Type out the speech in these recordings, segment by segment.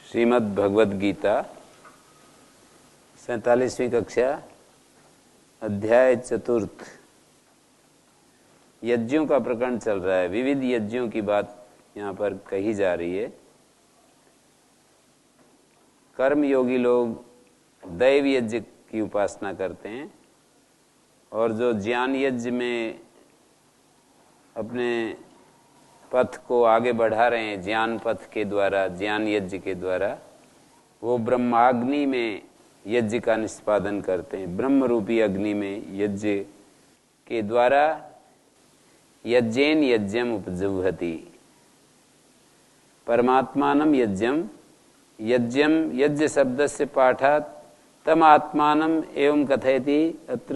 श्रीमद् भगवद गीता 47वीं कक्षा अध्याय चतुर्थ यज्ञों का प्रकरण चल रहा है। विविध यज्ञों की बात यहाँ पर कही जा रही है। कर्म योगी लोग दैव यज्ञ की उपासना करते हैं और जो ज्ञान यज्ञ में अपने पथ को आगे बढ़ा रहे हैं, ज्ञान पथ के द्वारा, ज्ञान यज्ञ के द्वारा, वो ब्रह्माग्नि में यज्ञ का निष्पादन करते हैं। ब्रह्म रूपी अग्नि में यज्ञ के द्वारा यज्ञेन यज्ञम उपजुह्वति। परमात्मानं यज्ञम, यज्ञम यज्ञ शब्दस्य पाठात् तम आत्मानम् एवं कथयति। अत्र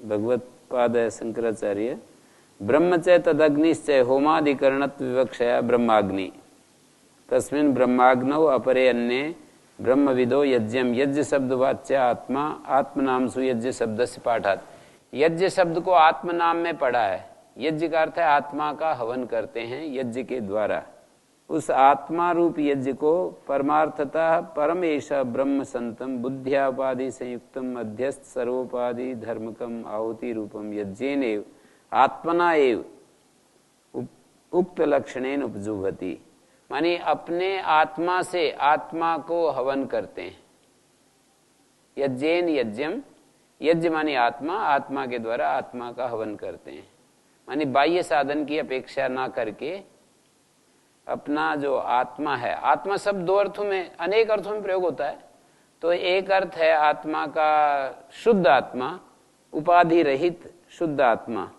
भगवत्पाद शंकराचार्य ब्रह्म च तदग्निश्च होमादिकरणत्व विवक्षया ब्रह्माग्नि तस्मिन् ब्रह्माग्नौ अपरे अन्ये ब्रह्मविदो यज्ञम। यज्ञ शब्द वाच्य आत्मा, आत्मनामसु यज्ञ शब्द से पाठात। यज्ञ शब्द को आत्म नाम में पढ़ा है। यज्ञ का अर्थ है आत्मा का हवन करते हैं यज्ञ के द्वारा। उस आत्मा रूप यज्ञ को परमार्थतः परम एषा ब्रह्म संतम बुद्ध्यापादि संयुक्तम मध्यस्थ सर्वोपाधि धर्मकम आहुति रूपम यज्ञेन आत्मना एव उक्त लक्षणेन उपजुह्वति। मानी अपने आत्मा से आत्मा को हवन करते हैं। यज्ञेन यज्ञम, यज्ञ मानी आत्मा, आत्मा के द्वारा आत्मा का हवन करते हैं। मानी बाह्य साधन की अपेक्षा ना करके अपना जो आत्मा है, आत्मा शब्द दो अर्थों में, अनेक अर्थों में प्रयोग होता है। तो एक अर्थ है आत्मा का शुद्ध आत्मा, उपाधि रहित शुद्ध आत्मा,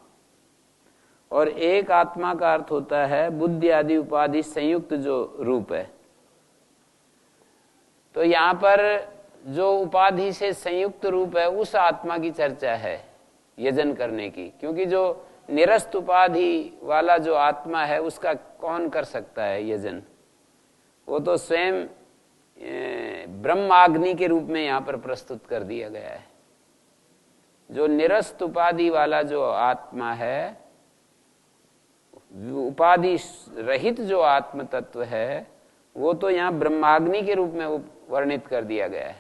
और एक आत्मा का अर्थ होता है बुद्धि आदि उपाधि संयुक्त जो रूप है। तो यहाँ पर जो उपाधि से संयुक्त रूप है उस आत्मा की चर्चा है यजन करने की। क्योंकि जो निरस्त उपाधि वाला जो आत्मा है उसका कौन कर सकता है यजन? वो तो स्वयं ब्रह्माग्नि के रूप में यहाँ पर प्रस्तुत कर दिया गया है। जो निरस्त उपाधि वाला जो आत्मा है, उपाधि रहित जो आत्म तत्व है, वो तो यहाँ ब्रह्माग्नि के रूप में वर्णित कर दिया गया है।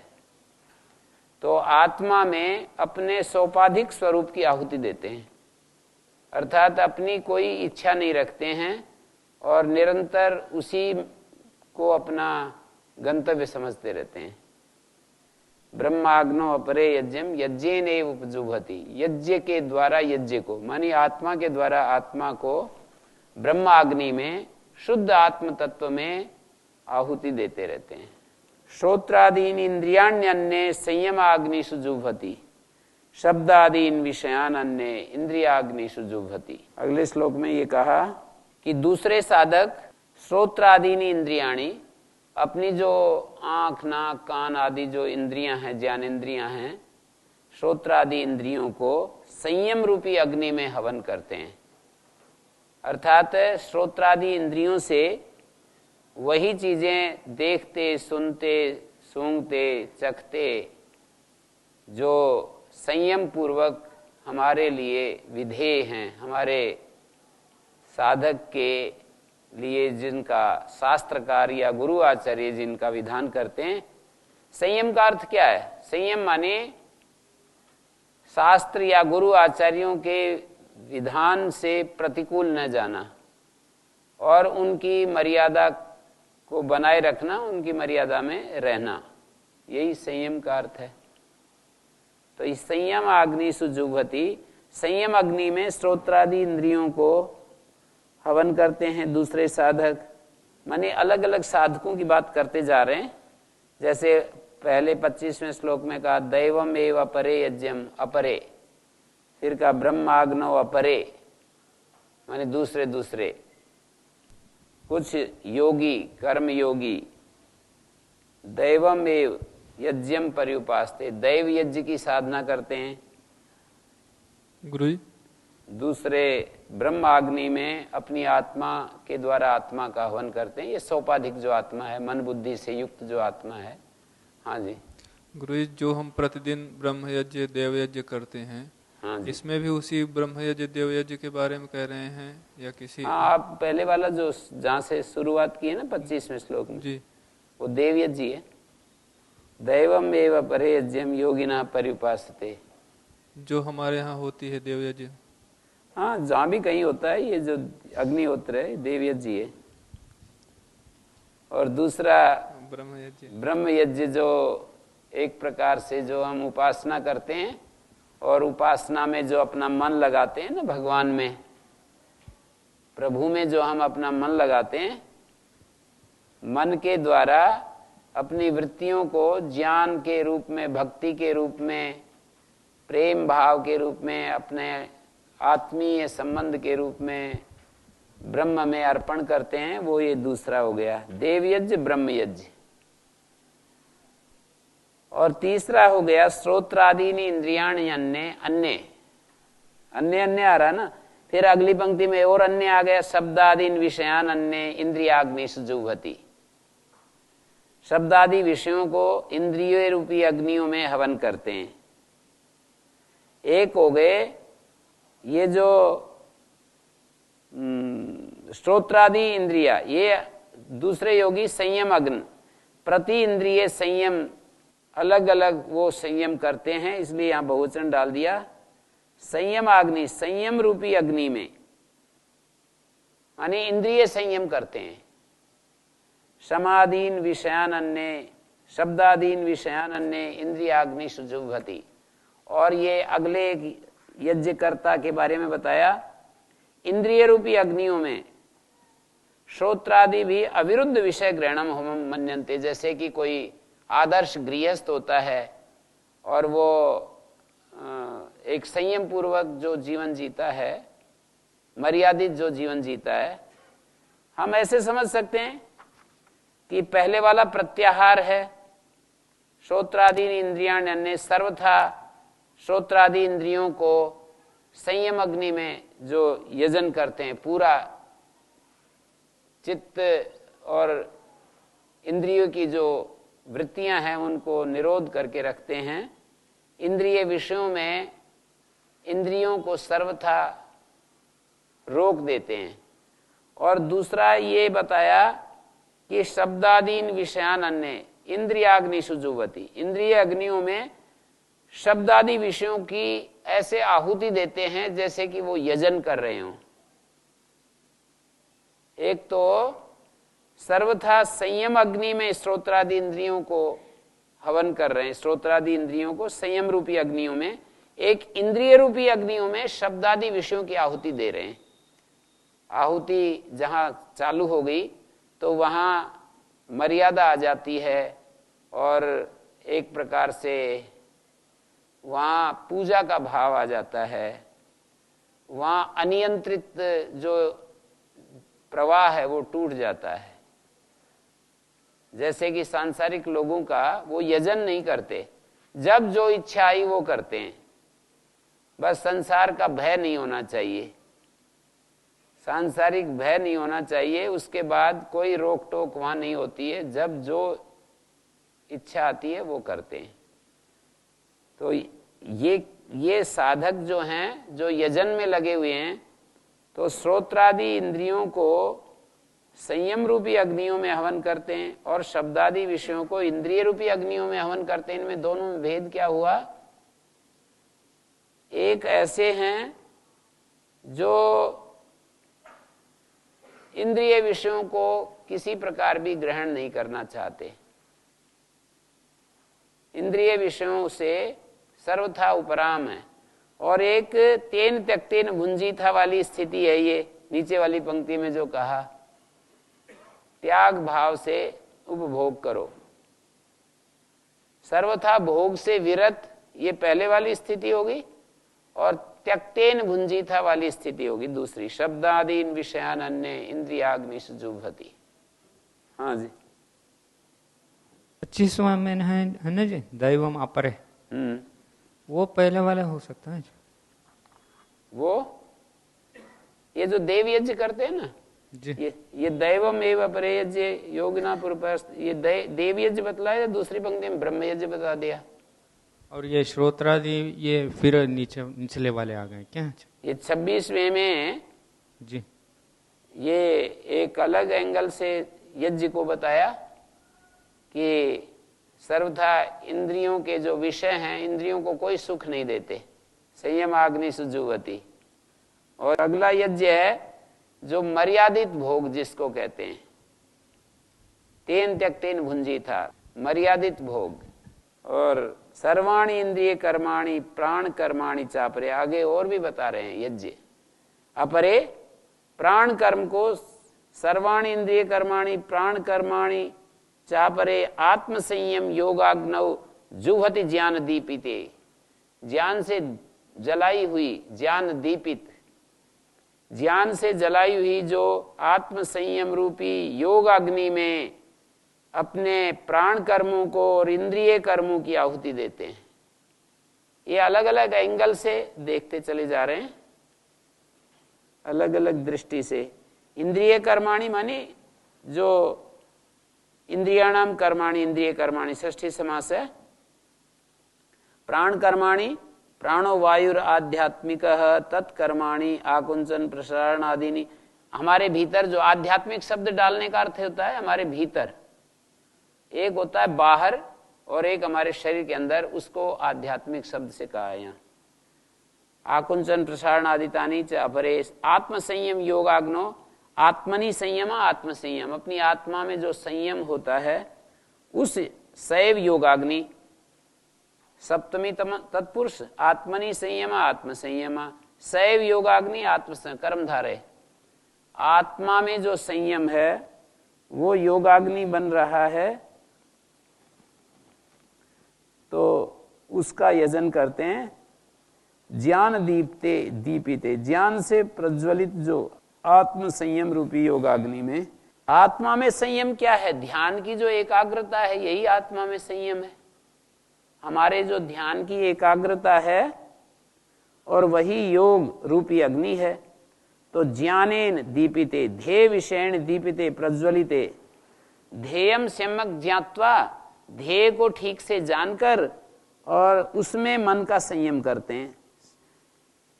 तो आत्मा में अपने सोपाधिक स्वरूप की आहुति देते हैं, अर्थात अपनी कोई इच्छा नहीं रखते हैं और निरंतर उसी को अपना गंतव्य समझते रहते हैं। ब्रह्माग्नो अपरे यज्ञम यज्ञेन एव उपजुह्वति। यज्ञ के द्वारा यज्ञ को, मानी आत्मा के द्वारा आत्मा को ब्रह्माग्नि में, शुद्ध आत्म तत्व में आहुति देते रहते हैं। श्रोत्रादीन इंद्रियाण्यन्ये संयमाग्निषु जुह्वति, शब्दादीन विषयान अन्ये इंद्रियाग्निषु जुह्वति। अगले श्लोक में ये कहा कि दूसरे साधक श्रोत्रादीन इंद्रियाणी, अपनी जो आंख, नाक, कान आदि जो इंद्रियां हैं, ज्ञान इंद्रियां हैं, श्रोत्रादि इंद्रियों को संयम रूपी अग्नि में हवन करते हैं। अर्थात श्रोत्रादि इंद्रियों से वही चीजें देखते, सुनते, सूंघते, चखते जो संयम पूर्वक हमारे लिए विधेय हैं, हमारे साधक के लिए जिनका शास्त्रकार या गुरु आचार्य जिनका विधान करते हैं। संयम का अर्थ क्या है? संयम माने शास्त्र या गुरु आचार्यों के विधान से प्रतिकूल न जाना और उनकी मर्यादा को बनाए रखना, उनकी मर्यादा में रहना, यही संयम का अर्थ है। तो इस संयम अग्निषु जुह्वति, संयम अग्नि में श्रोत्रादि इंद्रियों को हवन करते हैं दूसरे साधक। माने अलग अलग साधकों की बात करते जा रहे हैं। जैसे पहले 25वें श्लोक में कहा दैवम एव अपरे यज्ञम, अपरे, फिर कहा ब्रह्माग्नो अपरे, माने दूसरे दूसरे। कुछ योगी, कर्म योगी दैवम एव यज्ञम पर्युपास्ते, दैव यज्ञ की साधना करते हैं। गुरु दूसरे ब्रह्माग्नि में अपनी आत्मा के द्वारा आत्मा का हवन करते हैं। ये सोपाधिक जो आत्मा है, मन बुद्धि से युक्त जो आत्मा है। हाँ जी गुरु, जो हम प्रतिदिन ब्रह्म यज्ञ देव यज्ञ करते हैं, हाँ जी, इसमें भी उसी ब्रह्म यज्ञ देव यज्ञ के बारे में कह रहे हैं या किसी? हाँ, आप पहले वाला जो जहाँ से शुरुआत की है ना 25वें श्लोक में जी, वो देव यज्ञ है। दैवम एव परे यज्ञम योगिना पर्युपासते, जो हमारे यहाँ होती है देव यज्ञ। हाँ, जहाँ भी कहीं होता है ये जो अग्निहोत्र है देव यज्ञ है। और दूसरा ब्रह्म यज्ञ जो एक प्रकार से जो हम उपासना करते हैं और उपासना में जो अपना मन लगाते हैं ना, भगवान में, प्रभु में जो हम अपना मन लगाते हैं, मन के द्वारा अपनी वृत्तियों को ज्ञान के रूप में, भक्ति के रूप में, प्रेम भाव के रूप में, अपने आत्मीय संबंध के रूप में ब्रह्म में अर्पण करते हैं, वो ये दूसरा हो गया देव यज्ञ, ब्रह्म यज्ञ। और तीसरा हो गया श्रोत्रादीनि इंद्रियाणि अन्य अन्य अन्य अन्य आ रहा ना, फिर अगली पंक्ति में और अन्य आ गया, शब्दादीन विषयान अन्य इंद्रियाग्निषु जुह्वति। शब्दादि विषयों को इंद्रिय रूपी अग्नियों में हवन करते हैं। एक हो गए ये जो श्रोत्रादि इंद्रिया, ये दूसरे योगी संयम अग्नि, प्रति इंद्रिय संयम, अलग अलग वो संयम करते हैं, इसलिए यहां बहुवचन डाल दिया। संयम अग्नि, संयम रूपी अग्नि में, यानी इंद्रिय संयम करते हैं। समाधीन विषयान अन्य, शब्दादीन विषयान अन्य इंद्रियाग्निषु जुह्वति। और ये अगले एक यज्ञकर्ता के बारे में बताया, इंद्रिय रूपी अग्नियों में श्रोत्रादि भी अविरुद्ध विषय ग्रहणम होमम मन्यन्ते। जैसे कि कोई आदर्श गृहस्थ होता है और वो एक संयम पूर्वक जो जीवन जीता है, मर्यादित जो जीवन जीता है, हम ऐसे समझ सकते हैं कि पहले वाला प्रत्याहार है, श्रोत्रादि इंद्रियाण अन्य, सर्वथा श्रोत्रादि इंद्रियों को संयम अग्नि में जो यजन करते हैं, पूरा चित्त और इंद्रियों की जो वृत्तियां हैं उनको निरोध करके रखते हैं। इंद्रिय विषयों में इंद्रियों को सर्वथा रोक देते हैं। और दूसरा ये बताया कि शब्दादीन विषयान अन्य इंद्रियाग्निषु जुह्वति। इंद्रिय अग्नियों में शब्दादि विषयों की ऐसे आहुति देते हैं जैसे कि वो यजन कर रहे हों। एक तो सर्वथा संयम अग्नि में श्रोत्रादि इंद्रियों को हवन कर रहे हैं, श्रोत्रादि इंद्रियों को संयम रूपी अग्नियों में, एक इंद्रिय रूपी अग्नियों में शब्दादि विषयों की आहुति दे रहे हैं। आहुति जहां चालू हो गई तो वहां मर्यादा आ जाती है और एक प्रकार से वहां पूजा का भाव आ जाता है। वहां अनियंत्रित जो प्रवाह है वो टूट जाता है। जैसे कि सांसारिक लोगों का वो यजन नहीं करते, जब जो इच्छा आई वो करते हैं। बस संसार का भय नहीं होना चाहिए, सांसारिक भय नहीं होना चाहिए, उसके बाद कोई रोक टोक वहां नहीं होती है, जब जो इच्छा आती है वो करते हैं। तो ये साधक जो हैं, जो यजन में लगे हुए हैं, तो श्रोत्रादि इंद्रियों को संयम रूपी अग्नियों में हवन करते हैं और शब्दादि विषयों को इंद्रिय रूपी अग्नियों में हवन करते हैं। इनमें दोनों में भेद क्या हुआ? एक ऐसे हैं जो इंद्रिय विषयों को किसी प्रकार भी ग्रहण नहीं करना चाहते, इंद्रिय विषयों से सर्वथा उपराम है। और एक तेन त्यक्तेन भुंजीथा वाली स्थिति है, ये नीचे वाली पंक्ति में जो कहा, त्याग भाव से उपभोग करो, सर्वथा भोग से विरत, ये पहले वाली स्थिति होगी। और त्यक्तेन भुंजीथा वाली स्थिति होगी दूसरी, शब्दादीन विषयान अन्य इंद्रियाग्निषु जुह्वति। हाँ जी, 25वां में है ना जी, दैवम अपरे, वो पहले वाला हो सकता है। वो ये जो देव यज्ञ करते हैं ना जी, ये दैवम एव अपरे यज्ञ योगिना पुरुषार्थ, ये देव यज्ञ बतलाया, दूसरी पंक्ति में ब्रह्म यज्ञ बता दिया। और ये श्रोत्रादि ये फिर निचले वाले आ गए क्या? ये 26वें में जी, ये एक अलग एंगल से यज्ञ को बताया कि सर्वथा इंद्रियों के जो विषय हैं इंद्रियों को कोई सुख नहीं देते। संयम अग्नि सुजुवती। और अगला यज्ञ है जो मर्यादित भोग जिसको कहते हैं, तेन त्यक्तेन भुंजी था, मर्यादित भोग। और सर्वाणी इंद्रिय कर्माणि प्राण कर्माणि चापरे, आगे और भी बता रहे हैं यज्ञ। अपरे प्राण कर्म को सर्वाणी इंद्रिय कर्माणि प्राण कर्माणि चापरे आत्म संयम योगाग्नौ जुहति ज्ञान दीपिते। ज्ञान से जलाई हुई, ज्ञान दीपित, ज्ञान से जलाई हुई जो आत्म संयम रूपी योग अग्नि में अपने प्राण कर्मों को और इंद्रिय कर्मों की आहुति देते हैं। ये अलग अलग एंगल से देखते चले जा रहे हैं, अलग अलग दृष्टि से। इंद्रिय कर्माणि माने जो इंद्रियाणाम कर्माणि, इंद्रिय कर्माणि षष्ठी समास है। प्राण कर्माणि प्राणो वायुर आध्यात्मिक तत्कर्माणि आकुंचन प्रसारण आदि। हमारे भीतर जो आध्यात्मिक शब्द डालने का अर्थ होता है हमारे भीतर, एक होता है बाहर और एक हमारे शरीर के अंदर, उसको आध्यात्मिक शब्द से कहा है यहाँ। आकुंचन प्रसारण आदितानी च अपरे आत्म संयम योगाग्नो आत्मनि संयम, आत्म संयम, अपनी आत्मा में जो संयम होता है उस सैव योगाग्नि। सप्तमी तत्पुरुष आत्मनि संयम आत्म संयम, सैव योगाग्नि आत्म कर्मधारय। आत्मा में जो संयम है वो योगाग्नि बन रहा है, तो उसका यजन करते हैं। ज्ञान दीपते दीपिते, ज्ञान से प्रज्वलित जो आत्म संयम रूपी योगाग्नि में। आत्मा में संयम क्या है? ध्यान की जो एकाग्रता है यही आत्मा में संयम है। हमारे जो ध्यान की एकाग्रता है और वही योग रूपी अग्नि है। तो ज्ञानेन दीपिते ध्येय विषयेण दीपिते प्रज्वलिते, ध्येयम सम्यक् ज्ञात्वा, ध्येय को ठीक से जानकर और उसमें मन का संयम करते हैं।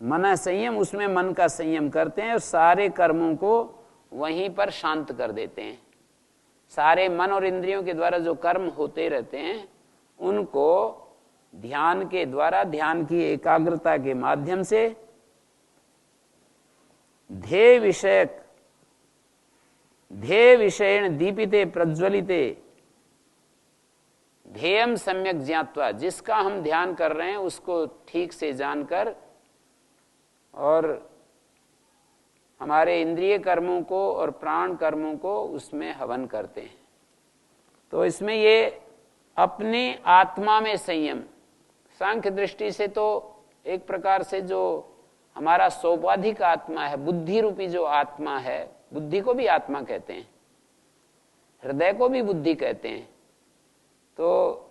मन संयम, उसमें मन का संयम करते हैं और सारे कर्मों को वहीं पर शांत कर देते हैं। सारे मन और इंद्रियों के द्वारा जो कर्म होते रहते हैं उनको ध्यान के द्वारा, ध्यान की एकाग्रता के माध्यम से ध्येय विषयेण दीपिते प्रज्वलिते, ध्येयम सम्यक ज्ञात्वा, जिसका हम ध्यान कर रहे हैं उसको ठीक से जानकर और हमारे इंद्रिय कर्मों को और प्राण कर्मों को उसमें हवन करते हैं। तो इसमें ये अपने आत्मा में संयम, सांख्य दृष्टि से तो एक प्रकार से जो हमारा सोपाधिक आत्मा है, बुद्धि रूपी जो आत्मा है, बुद्धि को भी आत्मा कहते हैं, हृदय को भी बुद्धि कहते हैं। तो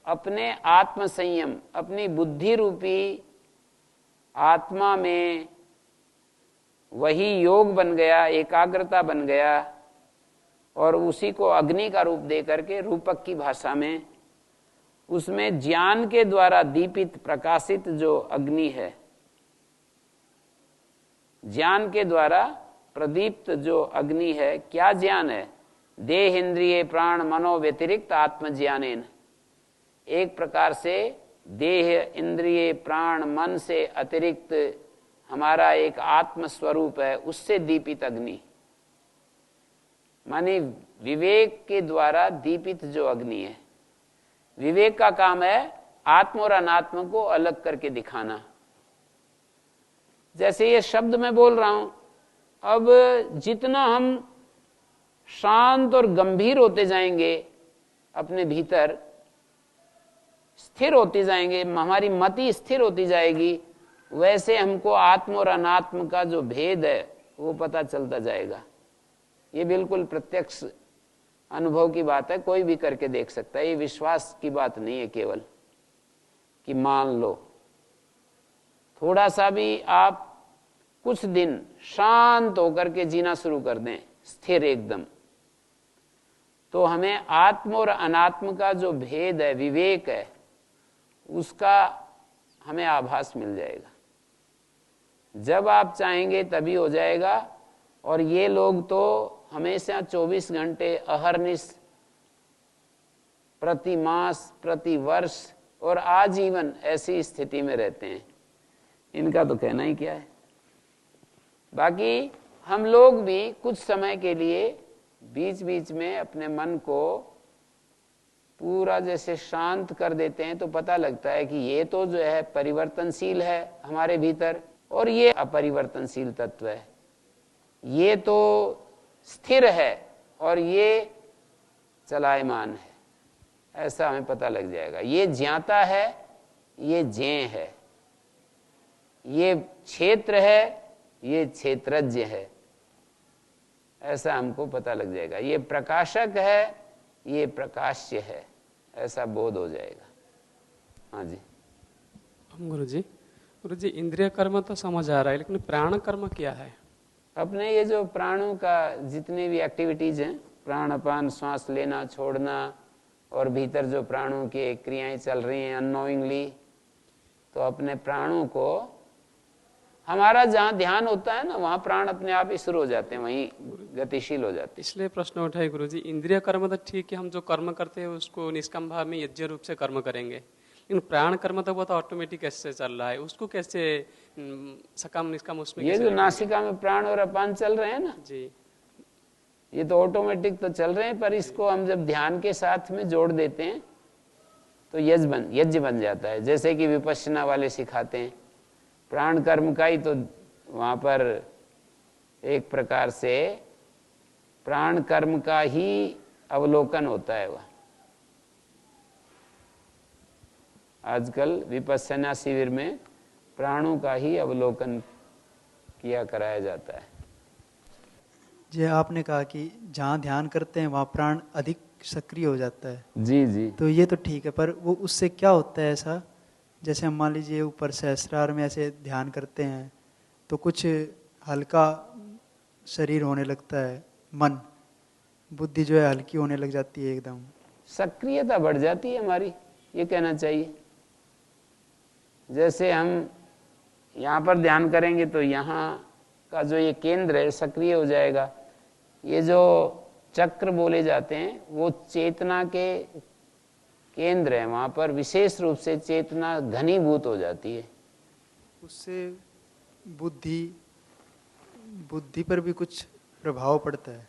अपने आत्म संयम, अपनी बुद्धि रूपी आत्मा में वही योग बन गया, एकाग्रता बन गया और उसी को अग्नि का रूप दे करके, रूपक की भाषा में, उसमें ज्ञान के द्वारा दीपित प्रकाशित जो अग्नि है, ज्ञान के द्वारा प्रदीप्त जो अग्नि है, क्या ज्ञान है? देह इंद्रिय प्राण मनो व्यतिरिक्त आत्मज्ञानेन। एक प्रकार से देह इंद्रिय प्राण मन से अतिरिक्त हमारा एक आत्म स्वरूप है, उससे दीपित अग्नि, माने विवेक के द्वारा दीपित जो अग्नि है। विवेक का काम है आत्म और अनात्म को अलग करके दिखाना। जैसे ये शब्द मैं बोल रहा हूं, अब जितना हम शांत और गंभीर होते जाएंगे, अपने भीतर स्थिर होते जाएंगे, हमारी मति स्थिर होती जाएगी, वैसे हमको आत्म और अनात्म का जो भेद है वो पता चलता जाएगा। ये बिल्कुल प्रत्यक्ष अनुभव की बात है, कोई भी करके देख सकता है। ये विश्वास की बात नहीं है केवल कि मान लो। थोड़ा सा भी आप कुछ दिन शांत होकर के जीना शुरू कर दें, स्थिर एकदम, तो हमें आत्म और अनात्म का जो भेद है, विवेक है, उसका हमें आभास मिल जाएगा। जब आप चाहेंगे तभी हो जाएगा। और ये लोग तो हमेशा 24 घंटे अहरनिश प्रति मास, प्रति वर्ष और आजीवन ऐसी स्थिति में रहते हैं। इनका तो कहना ही क्या है। बाकी हम लोग भी कुछ समय के लिए बीच बीच में अपने मन को पूरा जैसे शांत कर देते हैं तो पता लगता है कि ये तो जो है परिवर्तनशील है हमारे भीतर, और ये अपरिवर्तनशील तत्व है। ये तो स्थिर है और ये चलायमान है, ऐसा हमें पता लग जाएगा। ये ज्ञाता है, ये ज्ञेय है, ये क्षेत्र है, ये क्षेत्रज्ञ है, ऐसा हमको पता लग जाएगा। ये प्रकाशक है, ये प्रकाश्य है, ऐसा बोध हो जाएगा। हाँ जी। गुरु जी इंद्रिय कर्म तो समझ आ रहा है, लेकिन प्राण कर्म क्या है? अपने ये जो प्राणों का जितने भी एक्टिविटीज हैं, प्राण अपान, श्वास लेना छोड़ना, और भीतर जो प्राणों की क्रियाएं चल रही हैं अननोइंगली, तो अपने प्राणों को, हमारा जहाँ ध्यान होता है ना वहाँ प्राण अपने आप ही शुरू हो जाते हैं, वहीं गतिशील हो जाते हैं। इसलिए प्रश्न उठा है गुरु जी, इंद्रिय कर्म तो ठीक है, हम जो कर्म करते हैं उसको निष्काम भाव में यज्ञ रूप से कर्म करेंगे, लेकिन प्राण कर्म तो वो तो ऑटोमेटिक कैसे चल रहा है, उसको कैसे सकाम निष्काम उसमें ये जो नासिका में प्राण और अपान चल रहे हैं ना जी, ये तो ऑटोमेटिक तो चल रहे हैं, पर इसको हम जब ध्यान के साथ में जोड़ देते हैं तो यज्ञ बन जाता है। जैसे कि विपश्यना वाले सिखाते हैं, प्राण कर्म का ही तो वहां पर एक प्रकार से प्राण कर्म का ही अवलोकन होता है। वह आजकल विपश्यना शिविर में प्राणों का ही अवलोकन किया कराया जाता है। जी, आपने कहा कि जहाँ ध्यान करते हैं वहाँ प्राण अधिक सक्रिय हो जाता है। जी जी, तो ये तो ठीक है, पर वो उससे क्या होता है ऐसा, जैसे हम मान लीजिए ऊपर सहस्रार में ऐसे ध्यान करते हैं तो कुछ हल्का शरीर होने लगता है, मन बुद्धि जो है हल्की होने लग जाती है, एकदम सक्रियता बढ़ जाती है हमारी, ये कहना चाहिए। जैसे हम यहाँ पर ध्यान करेंगे तो यहाँ का जो ये केंद्र है सक्रिय हो जाएगा। ये जो चक्र बोले जाते हैं वो चेतना के केंद्र है, वहां पर विशेष रूप से चेतना घनीभूत हो जाती है। उससे बुद्धि पर भी कुछ प्रभाव पड़ता है।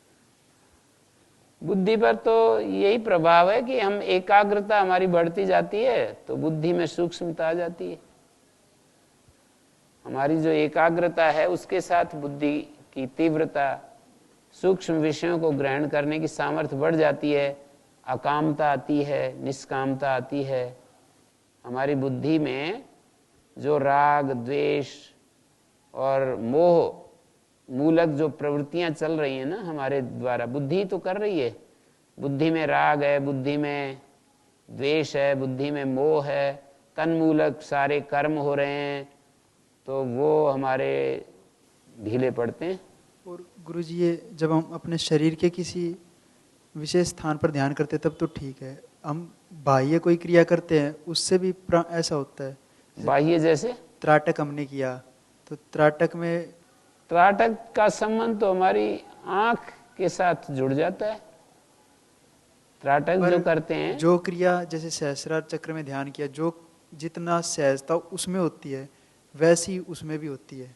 बुद्धि पर तो यही प्रभाव है कि हम एकाग्रता हमारी बढ़ती जाती है तो बुद्धि में सूक्ष्मता आ जाती है। हमारी जो एकाग्रता है उसके साथ बुद्धि की तीव्रता, सूक्ष्म विषयों को ग्रहण करने की सामर्थ्य बढ़ जाती है, अकामता आती है, निष्कामता आती है। हमारी बुद्धि में जो राग, द्वेष और मोह मूलक जो प्रवृत्तियां चल रही हैं ना हमारे द्वारा, बुद्धि तो कर रही है, बुद्धि में राग है, बुद्धि में द्वेष है, बुद्धि में मोह है, तन्मूलक सारे कर्म हो रहे हैं, तो वो हमारे ढीले पड़ते हैं। और गुरुजी ये जब हम अपने शरीर के किसी विशेष स्थान पर ध्यान करते हैं तब तो ठीक है, हम बाह्य कोई क्रिया करते हैं उससे भी ऐसा होता है। बाह्य जैसे त्राटक हमने किया तो त्राटक का संबंध तो हमारी आंख के साथ जुड़ जाता है। त्राटक जो करते हैं, जो क्रिया जैसे सहस्रार चक्र में ध्यान किया, जो जितना सहजता उसमें होती है वैसी उसमें भी होती है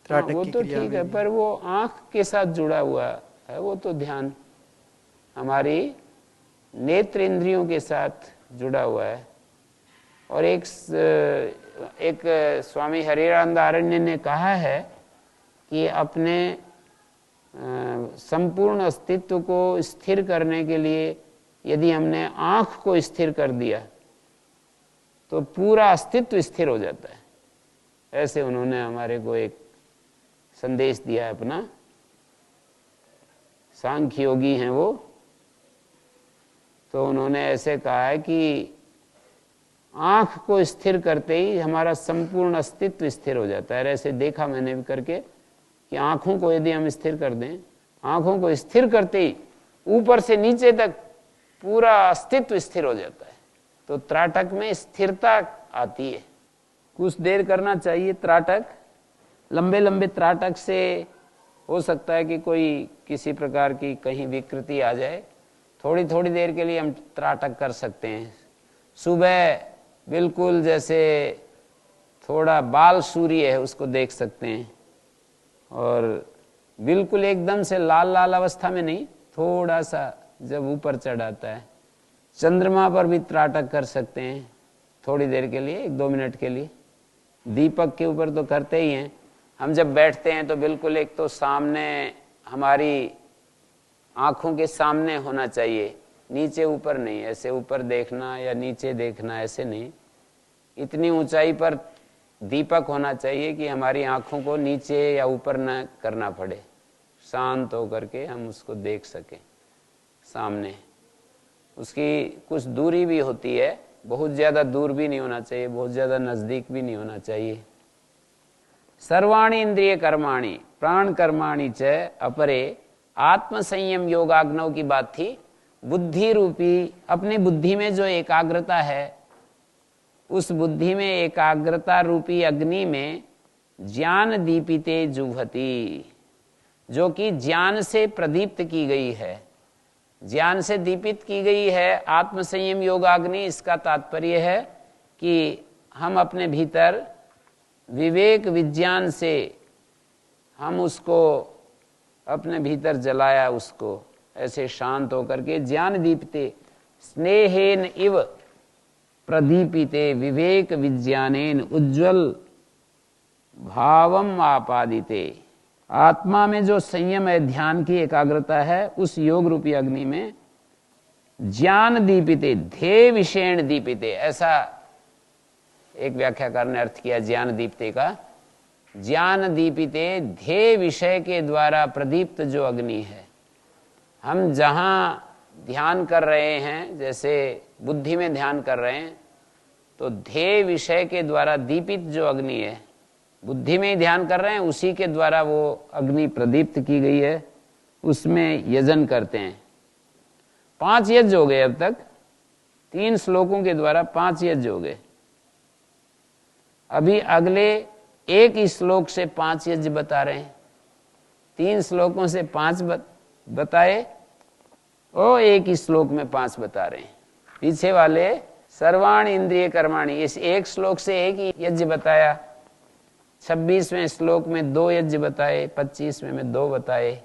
त्राटक वो की तो क्रिया ठीक में है, भी। पर वो आंख के साथ जुड़ा हुआ है, वो तो ध्यान हमारी नेत्र इंद्रियों के साथ जुड़ा हुआ है। और एक स्वामी हरिरानंद आरण्य ने कहा है कि अपने संपूर्ण अस्तित्व को स्थिर करने के लिए यदि हमने आंख को स्थिर कर दिया तो पूरा अस्तित्व स्थिर हो जाता है। ऐसे उन्होंने हमारे को एक संदेश दिया है अपना। सांख्य योगी हैं वो, तो उन्होंने ऐसे कहा है कि आंख को स्थिर करते ही हमारा संपूर्ण अस्तित्व स्थिर हो जाता है। ऐसे देखा मैंने भी करके कि आंखों को यदि हम स्थिर कर दें, आंखों को स्थिर करते ही ऊपर से नीचे तक पूरा अस्तित्व स्थिर हो जाता है। तो त्राटक में स्थिरता आती है। कुछ देर करना चाहिए त्राटक। लंबे लंबे त्राटक से हो सकता है कि कोई किसी प्रकार की कहीं विकृति आ जाए, थोड़ी थोड़ी देर के लिए हम त्राटक कर सकते हैं। सुबह बिल्कुल जैसे थोड़ा बाल सूर्य है उसको देख सकते हैं, और बिल्कुल एकदम से लाल लाल अवस्था में नहीं, थोड़ा सा जब ऊपर चढ़ आता है। चंद्रमा पर भी त्राटक कर सकते हैं थोड़ी देर के लिए, 1-2 मिनट के लिए। दीपक के ऊपर तो करते ही हैं। हम जब बैठते हैं तो बिल्कुल एक तो सामने, हमारी आंखों के सामने होना चाहिए, नीचे ऊपर नहीं। ऐसे ऊपर देखना या नीचे देखना ऐसे नहीं, इतनी ऊंचाई पर दीपक होना चाहिए कि हमारी आंखों को नीचे या ऊपर न करना पड़े, शांत होकर के हम उसको देख सकें सामने। उसकी कुछ दूरी भी होती है, बहुत ज्यादा दूर भी नहीं होना चाहिए, बहुत ज्यादा नजदीक भी नहीं होना चाहिए। सर्वाणी इंद्रिय कर्माणि प्राण कर्माणि च अपरे आत्म संयम योगाग्नौ की बात थी। बुद्धि रूपी, अपनी बुद्धि में जो एकाग्रता है, उस बुद्धि में एकाग्रता रूपी अग्नि में ज्ञान दीपिते जुह्वति, जो कि ज्ञान से प्रदीप्त की गई है, ज्ञान से दीपित की गई है आत्म संयम योगाग्नि। इसका तात्पर्य है कि हम अपने भीतर विवेक विज्ञान से हम उसको अपने भीतर जलाया, उसको ऐसे शांत होकर के ज्ञान दीपते स्नेहेन इव प्रदीपिते विवेक विज्ञानेन उज्ज्वल भावम आपादिते। आत्मा में जो संयम है, ध्यान की एकाग्रता है, उस योग रूपी अग्नि में ज्ञान दीपिते ध्येय विषेण दीपिते, ऐसा एक व्याख्याकार ने अर्थ किया ज्ञान दीपते का। ज्ञान दीपिते ध्येय विषय के द्वारा प्रदीप्त जो अग्नि है। हम जहां ध्येन कर रहे हैं, जैसे बुद्धि में ध्यान कर रहे हैं, तो ध्येय विषय के द्वारा दीपित जो अग्नि है, बुद्धि में ही ध्यान कर रहे हैं, उसी के द्वारा वो अग्नि प्रदीप्त की गई है, उसमें यजन करते हैं। 5 यज्ञ हो गए अब तक, 3 श्लोकों के द्वारा 5 यज्ञ हो गए। अभी अगले एक ही श्लोक से 5 यज्ञ बता रहे हैं। 3 श्लोकों से 5 बताए और एक ही श्लोक में 5 बता रहे हैं। पीछे वाले सर्वाण इंद्रिय कर्माणि, इस एक श्लोक से एक ही यज्ञ बताया। 26वें श्लोक में 2 यज्ञ बताए, 25वें में 2 बताए।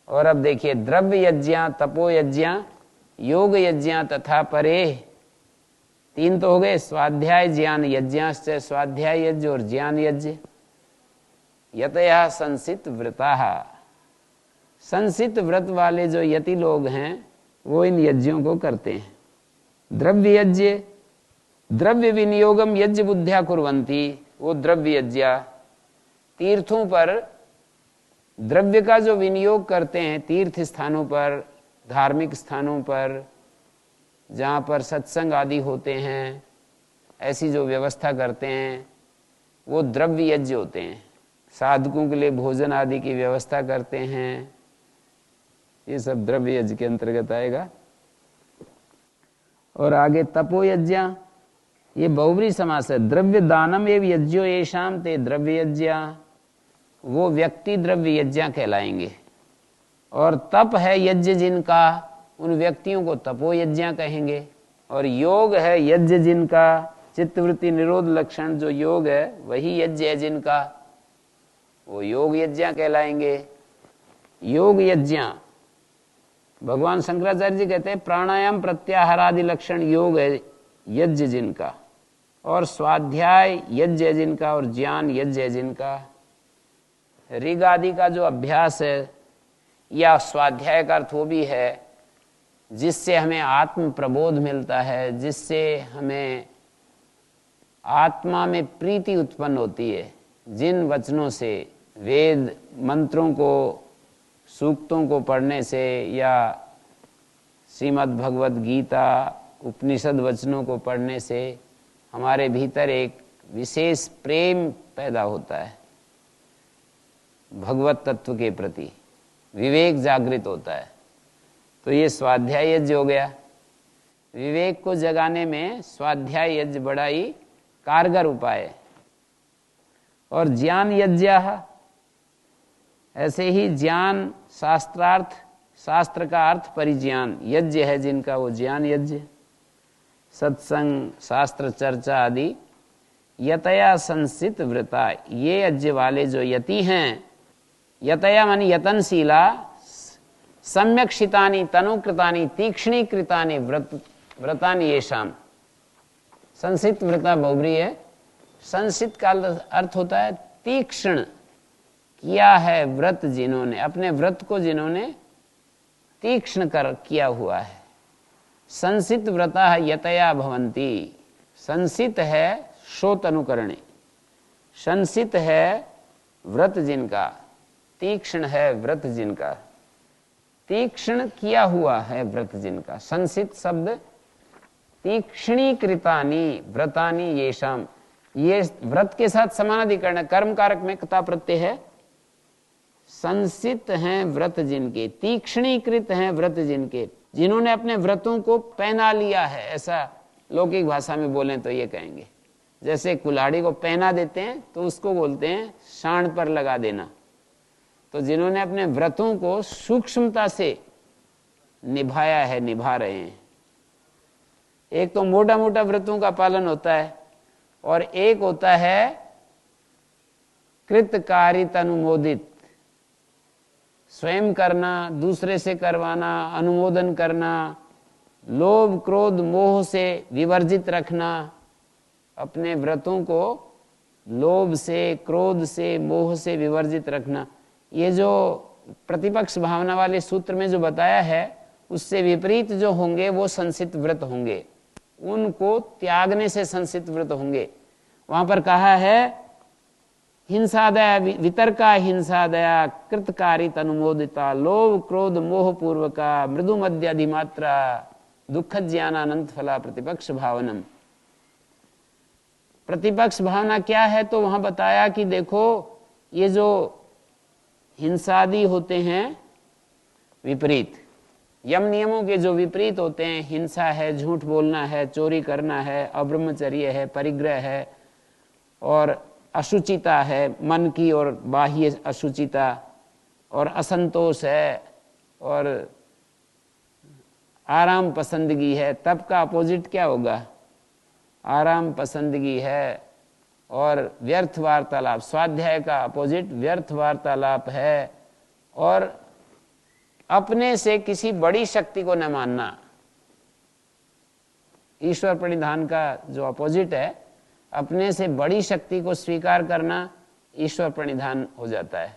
और अब देखिए द्रव्य यज्ञा, तपो यज्ञा, योग यज्ञा तथा परे, 3 तो हो गए। स्वाध्याय ज्ञान यज्ञाश्च, स्वाध्याय यज्ञ और ज्ञान यज्ञ। यतया संसित व्रताः, संसित व्रत वाले जो यति लोग हैं वो इन यज्ञों को करते हैं। द्रव्य यज्ञ, द्रव्य विनियोगम यज्ञ बुद्ध्या कुर्वन्ति, वो द्रव्य यज्ञ तीर्थों पर द्रव्य का जो विनियोग करते हैं, तीर्थ स्थानों पर, धार्मिक स्थानों पर, जहाँ पर सत्संग आदि होते हैं, ऐसी जो व्यवस्था करते हैं, वो द्रव्य यज्ञ होते हैं। साधकों के लिए भोजन आदि की व्यवस्था करते हैं, ये सब द्रव्य यज्ञ के अंतर्गत आएगा। और आगे तपो यज्ञ, ये बहुब्री समास है। द्रव्य दानम एवं यज्ञो येषाम ते द्रव्य यज्ञ, वो व्यक्ति द्रव्य यज्ञ कहलाएंगे। और तप है यज्ञ जिनका, उन व्यक्तियों को तपो यज्ञ कहेंगे। और योग है यज्ञ जिनका, चित्तवृत्ति निरोध लक्षण जो योग है वही यज्ञ है जिनका, वो योग यज्ञ कहलाएंगे। योग यज्ञ, भगवान शंकराचार्य जी कहते हैं प्राणायाम प्रत्याहारादि लक्षण योग है यज्ञ जिनका, और स्वाध्याय यज्ञ है जिनका, और ज्ञान यज्ञ है जिनका। ऋग आदि का जो अभ्यास है या स्वाध्याय का अर्थ वो भी है जिससे हमें आत्म प्रबोध मिलता है, जिससे हमें आत्मा में प्रीति उत्पन्न होती है। जिन वचनों से, वेद मंत्रों को, सूक्तों को पढ़ने से या श्रीमद् भगवत गीता उपनिषद वचनों को पढ़ने से हमारे भीतर एक विशेष प्रेम पैदा होता है भगवत तत्व के प्रति, विवेक जागृत होता है। तो ये स्वाध्याय यज्ञ हो गया। विवेक को जगाने में स्वाध्याय यज्ञ बड़ा ही कारगर उपाय है। और ज्ञान यज्ञ, ऐसे ही ज्ञान शास्त्रार्थ शास्त्र का अर्थ परिज्ञान, यज्ञ है जिनका वो ज्ञान यज्ञ, सत्संग शास्त्र चर्चा आदि। यतया संसित व्रता, ये यज्ञ वाले जो यति हैं, यतया मानी यतनशीला, सम्यक शितानि तनुकृतानि तीक्ष्णीकृतानि व्रतानि येषाम। संसित व्रता बहुब्री है। संसित का अर्थ होता है तीक्ष्ण किया है व्रत, जिन्होंने अपने व्रत को जिन्होंने तीक्ष्ण कर किया हुआ है। संसित व्रता यतया भवंती, संसित है श्रोत अनुकरणे, संसित है व्रत जिनका, तीक्ष्ण है व्रत जिनका, तीक्ष्ण किया हुआ है व्रत जिनका। संसित शब्द तीक्ष्णीकृतानि व्रतानि येषाम, ये व्रत के साथ समानाधिकरण, कर्म कारक में कता प्रत्यय है। संसित हैं व्रत जिनके, तीक्ष्णीकृत हैं व्रत जिनके, जिन्होंने अपने व्रतों को पहना लिया है, ऐसा लौकिक भाषा में बोलें तो ये कहेंगे। जैसे कुल्हाड़ी को पहना देते हैं तो उसको बोलते हैं शाण पर लगा देना। तो जिन्होंने अपने व्रतों को सूक्ष्मता से निभाया है, निभा रहे हैं। एक तो मोटा मोटा व्रतों का पालन होता है और एक होता है कृतकारित अनुमोदित, स्वयं करना, दूसरे से करवाना, अनुमोदन करना, लोभ क्रोध मोह से विवर्जित रखना, अपने व्रतों को लोभ से, क्रोध से, मोह से विवर्जित रखना। ये जो प्रतिपक्ष भावना वाले सूत्र में जो बताया है उससे विपरीत जो होंगे वो संसित व्रत होंगे, उनको त्यागने से संसित व्रत होंगे। वहां पर कहा है हिंसादया वितर्का, हिंसादया कृतकारी तनुमोदिता, लोभ क्रोध मोह पूर्वका, मृदु मध्य अधिमात्रा, दुख ज्ञानानंत फला प्रतिपक्ष भावनम। प्रतिपक्ष भावना क्या है? तो वहां बताया कि देखो ये जो हिंसादि होते हैं विपरीत, यम नियमों के जो विपरीत होते हैं, हिंसा है, झूठ बोलना है, चोरी करना है, अब्रह्मचर्य है, परिग्रह है और अशुचिता है, मन की और बाह्य अशुचिता और असंतोष है और आराम पसंदगी है। तब का अपोजिट क्या होगा? आराम पसंदगी है और व्यर्थ वार्तालाप। स्वाध्याय का अपोजिट व्यर्थ वार्तालाप है और अपने से किसी बड़ी शक्ति को न मानना। ईश्वर प्रणिधान का जो अपोजिट है, अपने से बड़ी शक्ति को स्वीकार करना, ईश्वर प्रणिधान हो जाता है।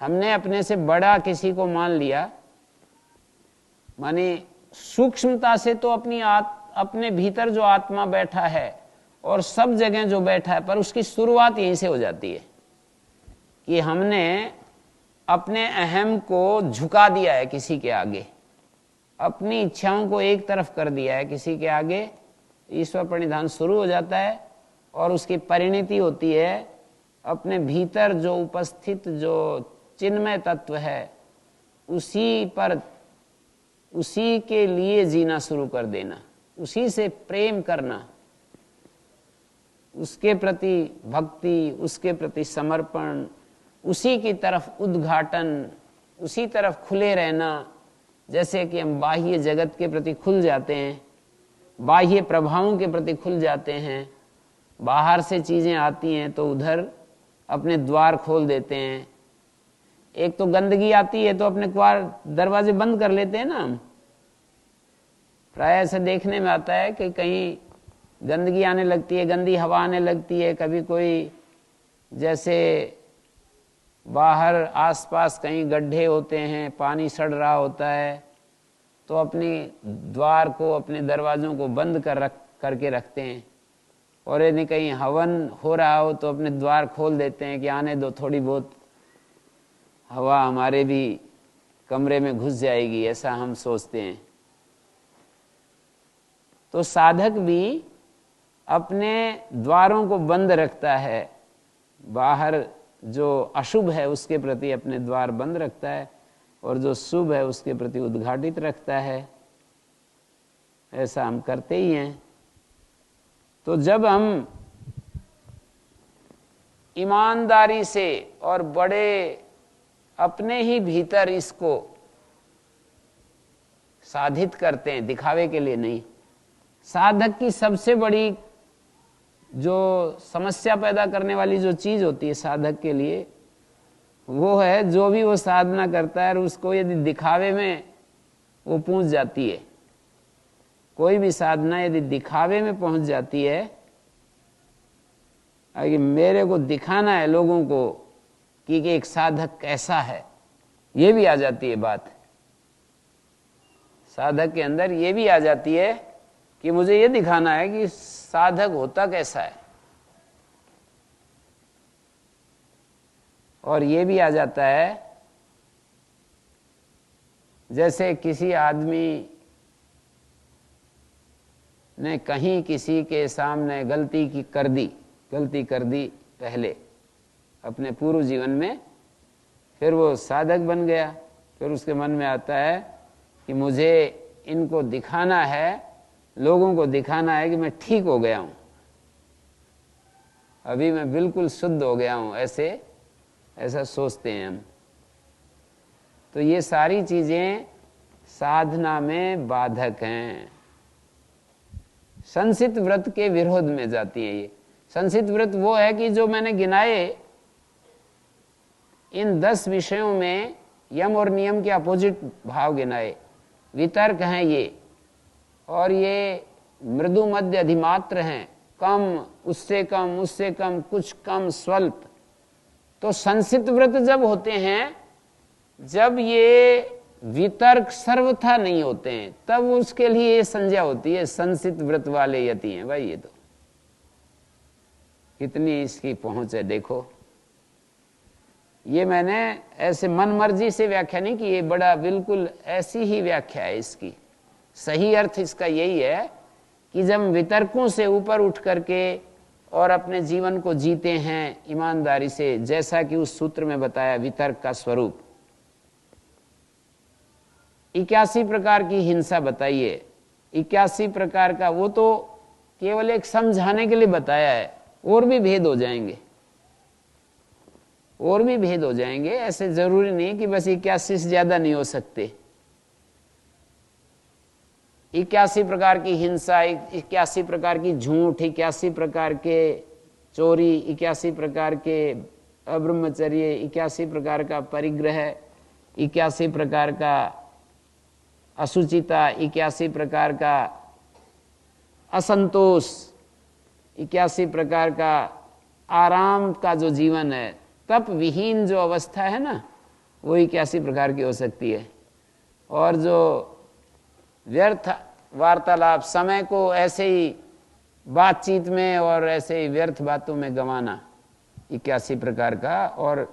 हमने अपने से बड़ा किसी को मान लिया, माने सूक्ष्मता से तो अपने भीतर जो आत्मा बैठा है और सब जगह जो बैठा है, पर उसकी शुरुआत यहीं से हो जाती है कि हमने अपने अहम को झुका दिया है किसी के आगे, अपनी इच्छाओं को एक तरफ कर दिया है किसी के आगे। ईश्वर प्रणिधान शुरू हो जाता है और उसकी परिणति होती है अपने भीतर जो उपस्थित जो चिन्मय तत्व है उसी पर, उसी के लिए जीना शुरू कर देना, उसी से प्रेम करना, उसके प्रति भक्ति, उसके प्रति समर्पण, उसी की तरफ उद्घाटन, उसी तरफ खुले रहना। जैसे कि हम बाह्य जगत के प्रति खुल जाते हैं, बाह्य प्रभावों के प्रति खुल जाते हैं, बाहर से चीजें आती हैं तो उधर अपने द्वार खोल देते हैं। एक तो गंदगी आती है तो अपने द्वार दरवाजे बंद कर लेते हैं ना हम। प्राय ऐसा देखने में आता है कि कहीं गंदगी आने लगती है, गंदी हवा आने लगती है, कभी कोई जैसे बाहर आसपास कहीं गड्ढे होते हैं, पानी सड़ रहा होता है, तो अपने द्वार को, अपने दरवाजों को बंद करके रखते हैं। और यदि कहीं हवन हो रहा हो तो अपने द्वार खोल देते हैं कि आने दो, थोड़ी बहुत हवा हमारे भी कमरे में घुस जाएगी, ऐसा हम सोचते हैं। तो साधक भी अपने द्वारों को बंद रखता है, बाहर जो अशुभ है उसके प्रति अपने द्वार बंद रखता है और जो शुभ है उसके प्रति उद्घाटित रखता है। ऐसा हम करते ही हैं। तो जब हम ईमानदारी से और बड़े अपने ही भीतर इसको साधित करते हैं, दिखावे के लिए नहीं। साधक की सबसे बड़ी जो समस्या पैदा करने वाली जो चीज होती है साधक के लिए, वो है जो भी वो साधना करता है और उसको यदि दिखावे में वो पहुंच जाती है, कोई भी साधना यदि दिखावे में पहुंच जाती है कि मेरे को दिखाना है लोगों को कि एक साधक कैसा है, ये भी आ जाती है बात। साधक के अंदर ये भी आ जाती है कि मुझे ये दिखाना है कि साधक होता कैसा है, और ये भी आ जाता है जैसे किसी आदमी ने कहीं किसी के सामने गलती कर दी पहले अपने पूर्व जीवन में, फिर वो साधक बन गया, फिर उसके मन में आता है कि मुझे इनको दिखाना है, लोगों को दिखाना है कि मैं ठीक हो गया हूं, अभी मैं बिल्कुल शुद्ध हो गया हूं, ऐसा सोचते हैं हम। तो ये सारी चीजें साधना में बाधक हैं, संसित व्रत के विरोध में जाती है। ये संसित व्रत वो है कि जो मैंने गिनाए इन 10 विषयों में यम और नियम के अपोजिट भाव गिनाए, वितर्क हैं ये, और ये मृदु मध्य अधिमात्र हैं, कम, उससे कम, कुछ कम, स्वल्प। तो संसित व्रत जब होते हैं, जब ये वितर्क सर्वथा नहीं होते हैं, तब उसके लिए ये संज्ञा होती है संसित व्रत वाले यति हैं। भाई ये तो कितनी इसकी पहुंच है देखो। ये मैंने ऐसे मन मर्जी से व्याख्या नहीं की, ये बड़ा बिल्कुल ऐसी ही व्याख्या है इसकी। सही अर्थ इसका यही है कि जब वितर्कों से ऊपर उठ करके और अपने जीवन को जीते हैं ईमानदारी से, जैसा कि उस सूत्र में बताया वितर्क का स्वरूप, 81 प्रकार की हिंसा बताइए, 81 प्रकार का, वो तो केवल एक समझाने के लिए बताया है, और भी भेद हो जाएंगे, और भी भेद हो जाएंगे। ऐसे जरूरी नहीं कि बस 81 से ज्यादा नहीं हो सकते। 81 प्रकार की हिंसा, 81 प्रकार की झूठ, 81 प्रकार के चोरी, 81 प्रकार के अब्रह्मचर्य, 81 प्रकार का परिग्रह, 81 प्रकार का असुचिता, 81 प्रकार का असंतोष, 81 प्रकार का आराम का जो जीवन है, तप विहीन जो अवस्था है ना, वो 81 प्रकार की हो सकती है। और जो व्यर्थ वार्तालाप, समय को ऐसे ही बातचीत में और ऐसे ही व्यर्थ बातों में गंवाना, 81 प्रकार का। और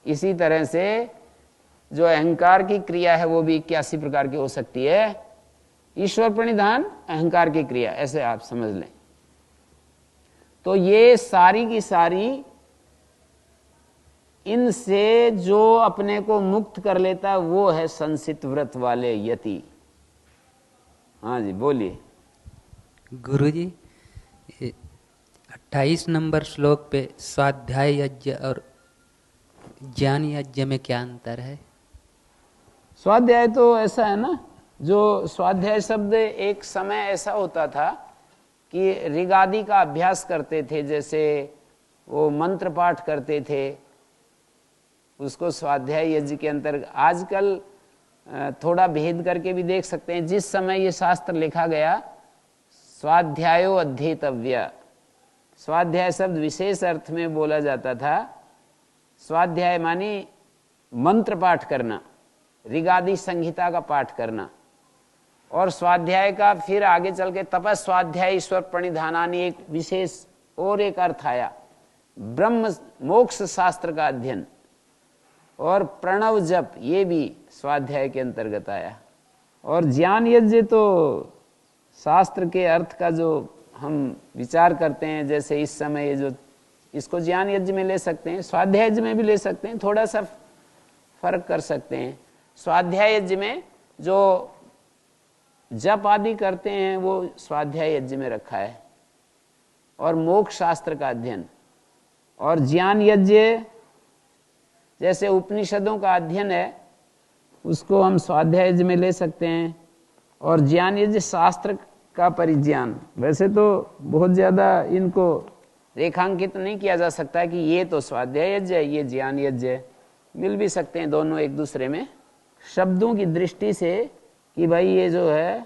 इसी तरह से जो अहंकार की क्रिया है वो भी 81 प्रकार की हो सकती है। ईश्वर प्रणिधान अहंकार की क्रिया, ऐसे आप समझ लें। तो ये सारी की सारी, इनसे जो अपने को मुक्त कर लेता वो है संसित व्रत वाले यति। हाँ जी बोलिए। गुरुजी, 28 नंबर श्लोक पे स्वाध्याय यज्ञ और ज्ञान यज्ञ में क्या अंतर है? स्वाध्याय तो ऐसा है ना, जो स्वाध्याय शब्द एक समय ऐसा होता था कि ऋगादि का अभ्यास करते थे, जैसे वो मंत्र पाठ करते थे, उसको स्वाध्याय यज्ञ के अंतर्गत। आजकल थोड़ा भेद करके भी देख सकते हैं। जिस समय ये शास्त्र लिखा गया, स्वाध्यायो अध्येतव्य, स्वाध्याय शब्द विशेष अर्थ में बोला जाता था। स्वाध्याय मानी मंत्र पाठ करना, ऋगादि संहिता का पाठ करना। और स्वाध्याय का फिर आगे चल के तपस्वाध्याय ईश्वर प्रणिधानानि एक विशेष और एक अर्थ आया, ब्रह्म मोक्ष शास्त्र का अध्ययन। और प्रणव जप, ये भी स्वाध्याय के अंतर्गत आया। और ज्ञान यज्ञ तो शास्त्र के अर्थ का जो हम विचार करते हैं, जैसे इस समय ये जो, इसको ज्ञान यज्ञ में ले सकते हैं, स्वाध्याय यज्ञ में भी ले सकते हैं, थोड़ा सा फर्क कर सकते हैं। स्वाध्याय यज्ञ में जो जप आदि करते हैं वो स्वाध्याय यज्ञ में रखा है, और मोक्ष शास्त्र का अध्ययन। और ज्ञान यज्ञ जैसे उपनिषदों का अध्ययन है, उसको हम स्वाध्याय यज्ञ में ले सकते हैं। और ज्ञान यज्ञ शास्त्र का परिज्ञान। वैसे तो बहुत ज्यादा इनको रेखांकित नहीं किया जा सकता कि ये तो स्वाध्याय यज्ञ है, ये ज्ञान यज्ञ है। मिल भी सकते हैं दोनों एक दूसरे में शब्दों की दृष्टि से कि भाई ये जो है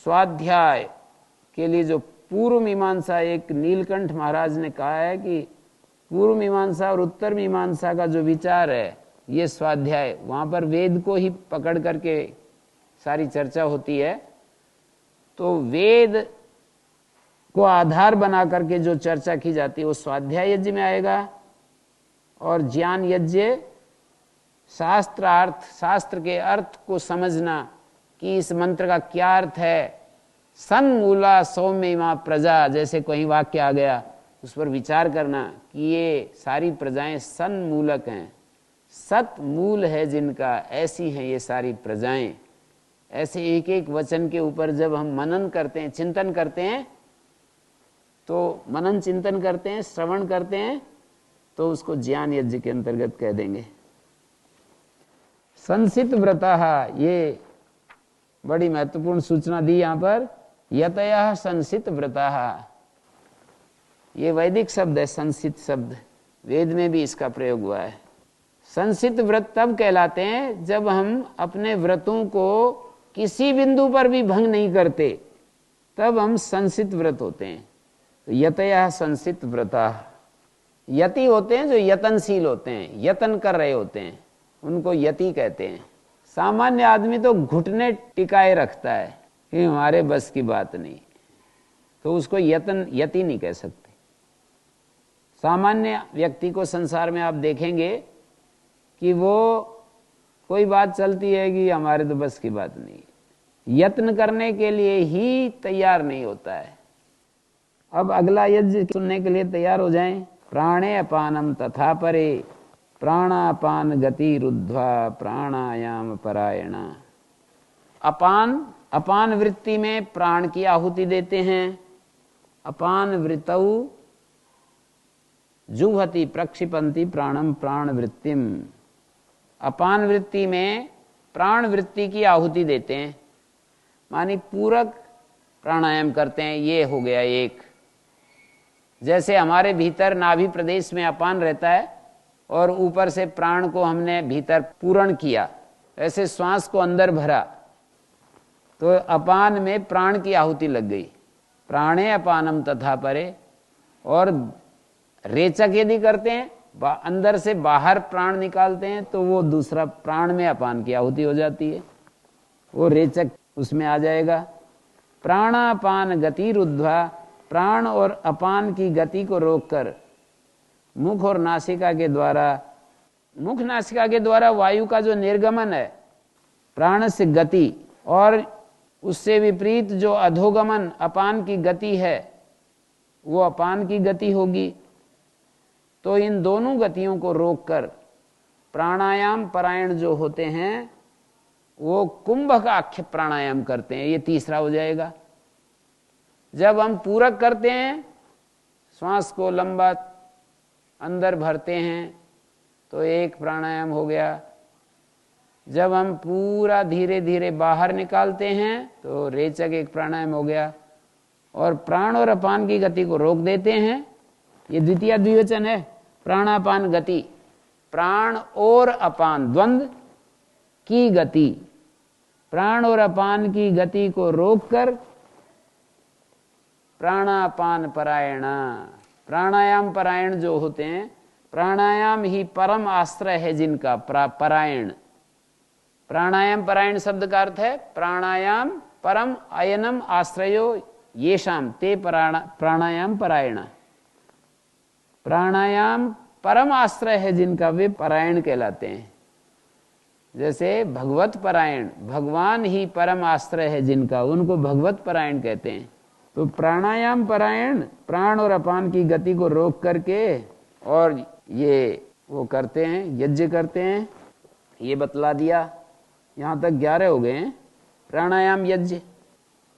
स्वाध्याय के लिए जो पूर्व मीमांसा, एक नीलकंठ महाराज ने कहा है कि पूर्व मीमांसा और उत्तर मीमांसा का जो विचार है ये स्वाध्याय, वहां पर वेद को ही पकड़ करके सारी चर्चा होती है। तो वेद को आधार बना करके जो चर्चा की जाती है वो स्वाध्याय यज्ञ में आएगा। और ज्ञान यज्ञ शास्त्रार्थ, शास्त्र के अर्थ को समझना कि इस मंत्र का क्या अर्थ है। सन्मूला सौम्यमा प्रजा, जैसे कहीं वाक्य आ गया उस पर विचार करना कि ये सारी प्रजाएं सन्मूलक हैं, सत मूल है जिनका, ऐसी हैं ये सारी प्रजाएं। ऐसे एक एक वचन के ऊपर जब हम मनन करते हैं, चिंतन करते हैं, तो मनन चिंतन करते हैं, श्रवण करते हैं, तो उसको ज्ञान यज्ञ के अंतर्गत कह देंगे। संसित व्रता, ये बड़ी महत्वपूर्ण सूचना दी यहां पर। यतयः संसित व्रता, ये वैदिक शब्द है। संसित शब्द वेद में भी इसका प्रयोग हुआ है। संसित व्रत तब कहलाते हैं जब हम अपने व्रतों को किसी बिंदु पर भी भंग नहीं करते, तब हम संसित व्रत होते हैं। तो यतयः संसित व्रता, यति होते हैं जो यतनशील होते हैं, यतन कर रहे होते हैं, उनको यति कहते हैं। सामान्य आदमी तो घुटने टिकाए रखता है कि हमारे बस की बात नहीं, तो उसको यति नहीं कह सकते। सामान्य व्यक्ति को संसार में आप देखेंगे कि वो कोई बात चलती है कि हमारे तो बस की बात नहीं, यत्न करने के लिए ही तैयार नहीं होता है। अब अगला यज्ञ सुनने के लिए तैयार हो जाएं। प्राणे अपानम तथा परे, प्राणापान गति रुद्ध्वा प्राणायाम परायणा। अपान, अपान वृत्ति में प्राण की आहुति देते हैं। अपान वृतौ जुहति प्रक्षिपंती प्राणम प्राण वृत्तिम। अपान वृत्ति में प्राण वृत्ति की आहुति देते हैं, मानी पूरक प्राणायाम करते हैं। ये हो गया एक, जैसे हमारे भीतर नाभि प्रदेश में अपान रहता है और ऊपर से प्राण को हमने भीतर पूर्ण किया, ऐसे श्वास को अंदर भरा, तो अपान में प्राण की आहुति लग गई। प्राणे अपानम तथा परे। और रेचक यदि करते हैं, अंदर से बाहर प्राण निकालते हैं, तो वो दूसरा प्राण में अपान की आहुति हो जाती है, वो रेचक उसमें आ जाएगा। प्राणापान गति रुद्ध्वा, प्राण और अपान की गति को रोककर मुख और नासिका के द्वारा, मुख नासिका के द्वारा वायु का जो निर्गमन है, प्राण से गति, और उससे विपरीत जो अधोगमन अपान की गति है, वो अपान की गति होगी। तो इन दोनों गतियों को रोककर प्राणायाम परायण जो होते हैं वो कुंभकाख्य प्राणायाम करते हैं। ये तीसरा हो जाएगा। जब हम पूरक करते हैं, श्वास को लंबा अंदर भरते हैं, तो एक प्राणायाम हो गया। जब हम पूरा धीरे धीरे बाहर निकालते हैं, तो रेचक एक प्राणायाम हो गया। और प्राण और अपान की गति को रोक देते हैं, ये द्वितीय द्विवचन है। प्राणापान गति, प्राण और अपान द्वंद्व की गति, प्राण और अपान की गति को रोककर प्राणापान परायणा। प्राणायाम परायण जो होते हैं, प्राणायाम ही परम आश्रय है जिनका, परायण। प्राणायाम परायण शब्द का अर्थ है प्राणायाम परम अयनम आश्रयो येषाम ते प्राणायाम परायण। प्राणायाम परम आश्रय है जिनका, वे परायण कहलाते हैं। जैसे भगवत परायण, भगवान ही परम आश्रय है जिनका, उनको भगवत परायण कहते हैं। तो प्राणायाम परायण प्राण और अपान की गति को रोक करके और ये वो करते हैं, यज्ञ करते हैं। ये बतला दिया। यहाँ तक 11 हो गए हैं प्राणायाम यज्ञ।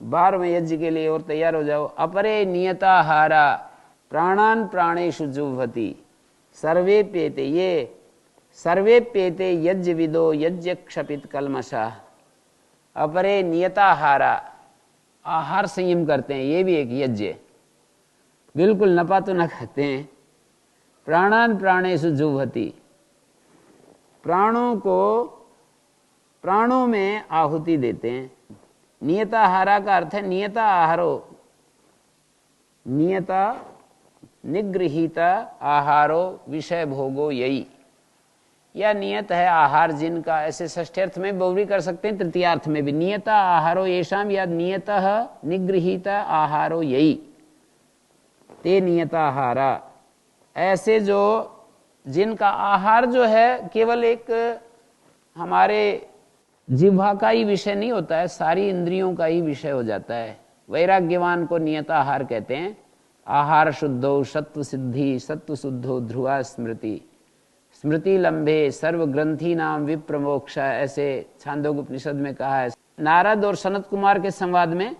12वें यज्ञ के लिए और तैयार हो जाओ। अपरे नियताहारा प्राणान प्राणेषु जुह्वति सर्वे पेते, ये सर्वे पेते यज्ञ विदो यज्ञ क्षपित कल्मषा। अपरे नियताहारा, आहार संयम करते हैं, ये भी एक यज्ञ है। बिल्कुल नपा तो न खाते हैं। प्राणान प्राणेषु जुह्वति, प्राणों को प्राणों में आहुति देते हैं। नियताहारा का अर्थ है नियता आहारो, नियता निगृहीता आहारो विषय भोगो यही, या नियत है आहार जिनका, ऐसे षष्ठ्यर्थ में बहुव्रीहि कर सकते हैं, तृतीयार्थ में भी नियता आहारो येषाम, या नियतः निगृहीता आहारो यही ते नियताहारा। ऐसे जो जिनका आहार जो है केवल एक हमारे जिह्वा का ही विषय नहीं होता है, सारी इंद्रियों का ही विषय हो जाता है। वैराग्यवान को नियताहार कहते हैं। आहार शुद्धो सत्व सिद्धि, सत्व शुद्धो ध्रुवा स्मृति, स्मृति लंबे सर्व ग्रंथि नाम विप्रमोक्षा, ऐसे छांदोग्योपनिषद में कहा है। नारद और सनत कुमार के संवाद में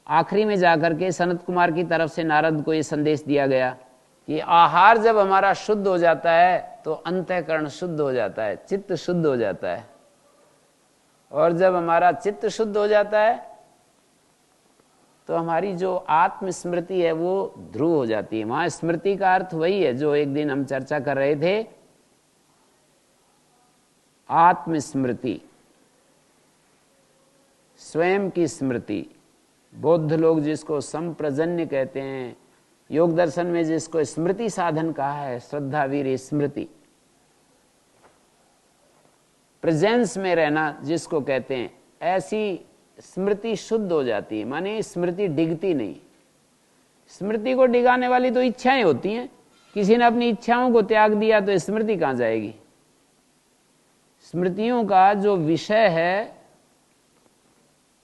आखिरी में जाकर के सनत कुमार की तरफ से नारद को ये संदेश दिया गया कि आहार जब हमारा शुद्ध हो जाता है तो अंतःकरण शुद्ध हो जाता है, चित्त शुद्ध हो जाता है, और जब हमारा चित्त शुद्ध हो जाता है तो हमारी जो आत्म स्मृति है वो ध्रुव हो जाती है। वहां स्मृति का अर्थ वही है जो एक दिन हम चर्चा कर रहे थे, आत्मस्मृति, स्वयं की स्मृति। बौद्ध लोग जिसको संप्रजन्य कहते हैं, योग दर्शन में जिसको स्मृति साधन कहा है, श्रद्धा वीर स्मृति, प्रेजेंस में रहना जिसको कहते हैं, ऐसी स्मृति शुद्ध हो जाती है। माने स्मृति डिगती नहीं। स्मृति को डिगाने वाली तो इच्छाएं होती हैं। किसी ने अपनी इच्छाओं को त्याग दिया तो स्मृति कहां जाएगी। स्मृतियों का जो विषय है,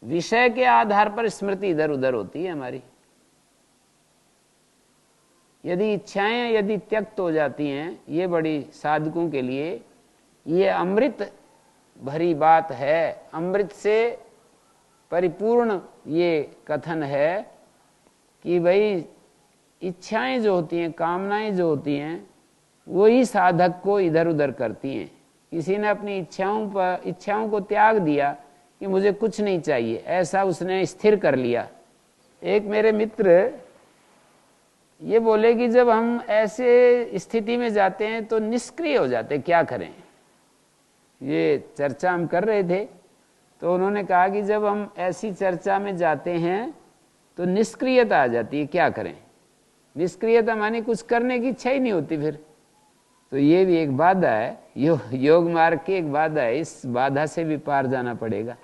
विषय के आधार पर स्मृति इधर उधर होती है हमारी। यदि इच्छाएं यदि त्यक्त हो जाती हैं, ये बड़ी साधकों के लिए ये अमृत भरी बात है। अमृत से परिपूर्ण ये कथन है कि भाई इच्छाएं जो होती हैं, कामनाएं जो होती हैं, वही साधक को इधर उधर करती हैं। किसी ने अपनी इच्छाओं को त्याग दिया कि मुझे कुछ नहीं चाहिए, ऐसा उसने स्थिर कर लिया। एक मेरे मित्र ये बोले कि जब हम ऐसे स्थिति में जाते हैं तो निष्क्रिय हो जाते, क्या करें। ये चर्चा हम कर रहे थे तो उन्होंने कहा कि जब हम ऐसी चर्चा में जाते हैं तो निष्क्रियता आ जाती है, क्या करें। निष्क्रियता माने कुछ करने की इच्छा ही नहीं होती फिर। तो ये भी एक बाधा है, योग मार्ग की एक बाधा है। इस बाधा से भी पार जाना पड़ेगा।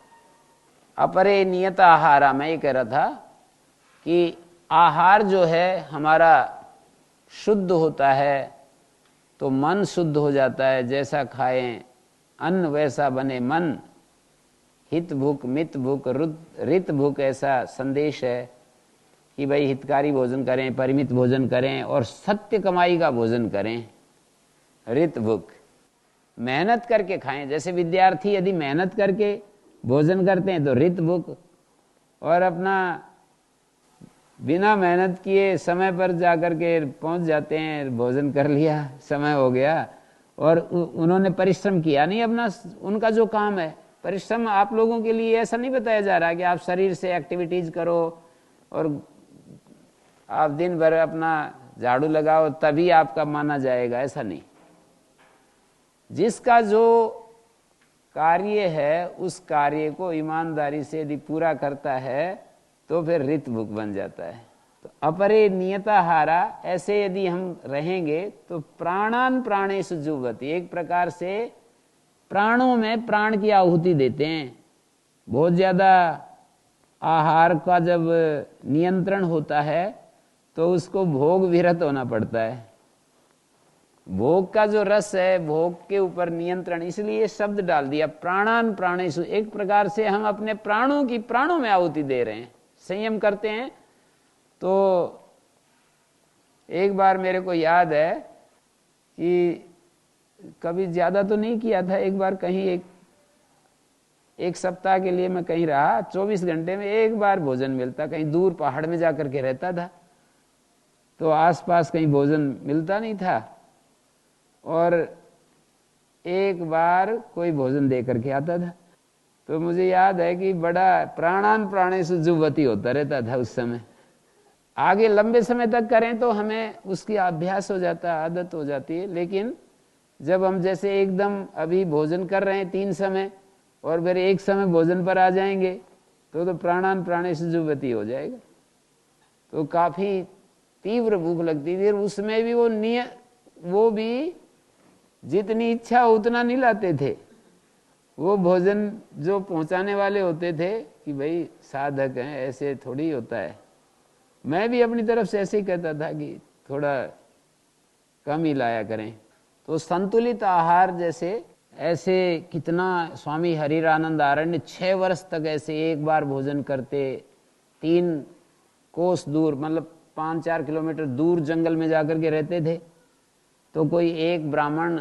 अपरे नियत आहारा, मैं ये कह रहा था कि आहार जो है हमारा शुद्ध होता है तो मन शुद्ध हो जाता है। जैसा खाएं अन्न वैसा बने मन, हित भूख मित भूख रित भूख, ऐसा संदेश है कि भाई हितकारी भोजन करें, परिमित भोजन करें और सत्य कमाई का भोजन करें। रित भूख, मेहनत करके खाएं। जैसे विद्यार्थी यदि मेहनत करके भोजन करते हैं तो रित भूख, और अपना बिना मेहनत किए समय पर जाकर के पहुंच जाते हैं, भोजन कर लिया, समय हो गया और उन्होंने परिश्रम किया नहीं अपना, उनका जो काम है। परिश्रम आप लोगों के लिए ऐसा नहीं बताया जा रहा कि आप शरीर से एक्टिविटीज करो और आप दिन भर अपना झाड़ू लगाओ तभी आपका माना जाएगा, ऐसा नहीं। जिसका जो कार्य है उस कार्य को ईमानदारी से यदि पूरा करता है तो फिर ऋतभुक बन जाता है। तो अपरे नियताहारा, ऐसे यदि हम रहेंगे तो प्राणान प्राणेषु जुह्वति, एक प्रकार से प्राणों में प्राण की आहुति देते हैं। बहुत ज्यादा आहार का जब नियंत्रण होता है तो उसको भोग विरत होना पड़ता है। भोग का जो रस है, भोग के ऊपर नियंत्रण, इसलिए शब्द डाल दिया प्राणान प्राणेषु। एक प्रकार से हम अपने प्राणों की प्राणों में आहुति दे रहे हैं, संयम करते हैं। तो एक बार मेरे को याद है कि कभी ज्यादा तो नहीं किया था, एक बार कहीं एक सप्ताह के लिए मैं कहीं रहा, 24 घंटे में एक बार भोजन मिलता। कहीं दूर पहाड़ में जाकर के रहता था तो आसपास कहीं भोजन मिलता नहीं था, और एक बार कोई भोजन दे करके आता था। तो मुझे याद है कि बड़ा प्राणान प्राणेषु जुह्वति होता रहता था उस समय। आगे लंबे समय तक करें तो हमें उसकी अभ्यास हो जाता है, आदत हो जाती है। लेकिन जब हम जैसे एकदम अभी भोजन कर रहे हैं 3 समय और फिर एक समय भोजन पर आ जाएंगे तो प्राणान प्राणेषु जुह्वति हो जाएगा। तो काफी तीव्र भूख लगती थी। उसमें भी वो भी जितनी इच्छा उतना नहीं लाते थे। वो भोजन जो पहुंचाने वाले होते थे कि भाई साधक हैं, ऐसे थोड़ी होता है। मैं भी अपनी तरफ से ऐसे ही कहता था कि थोड़ा कम ही लाया करें। तो संतुलित आहार जैसे ऐसे कितना स्वामी हरिरानंद आरण्य 6 वर्ष तक ऐसे एक बार भोजन करते, 3 कोस दूर मतलब 5-4 किलोमीटर दूर जंगल में जाकर के रहते थे। तो कोई एक ब्राह्मण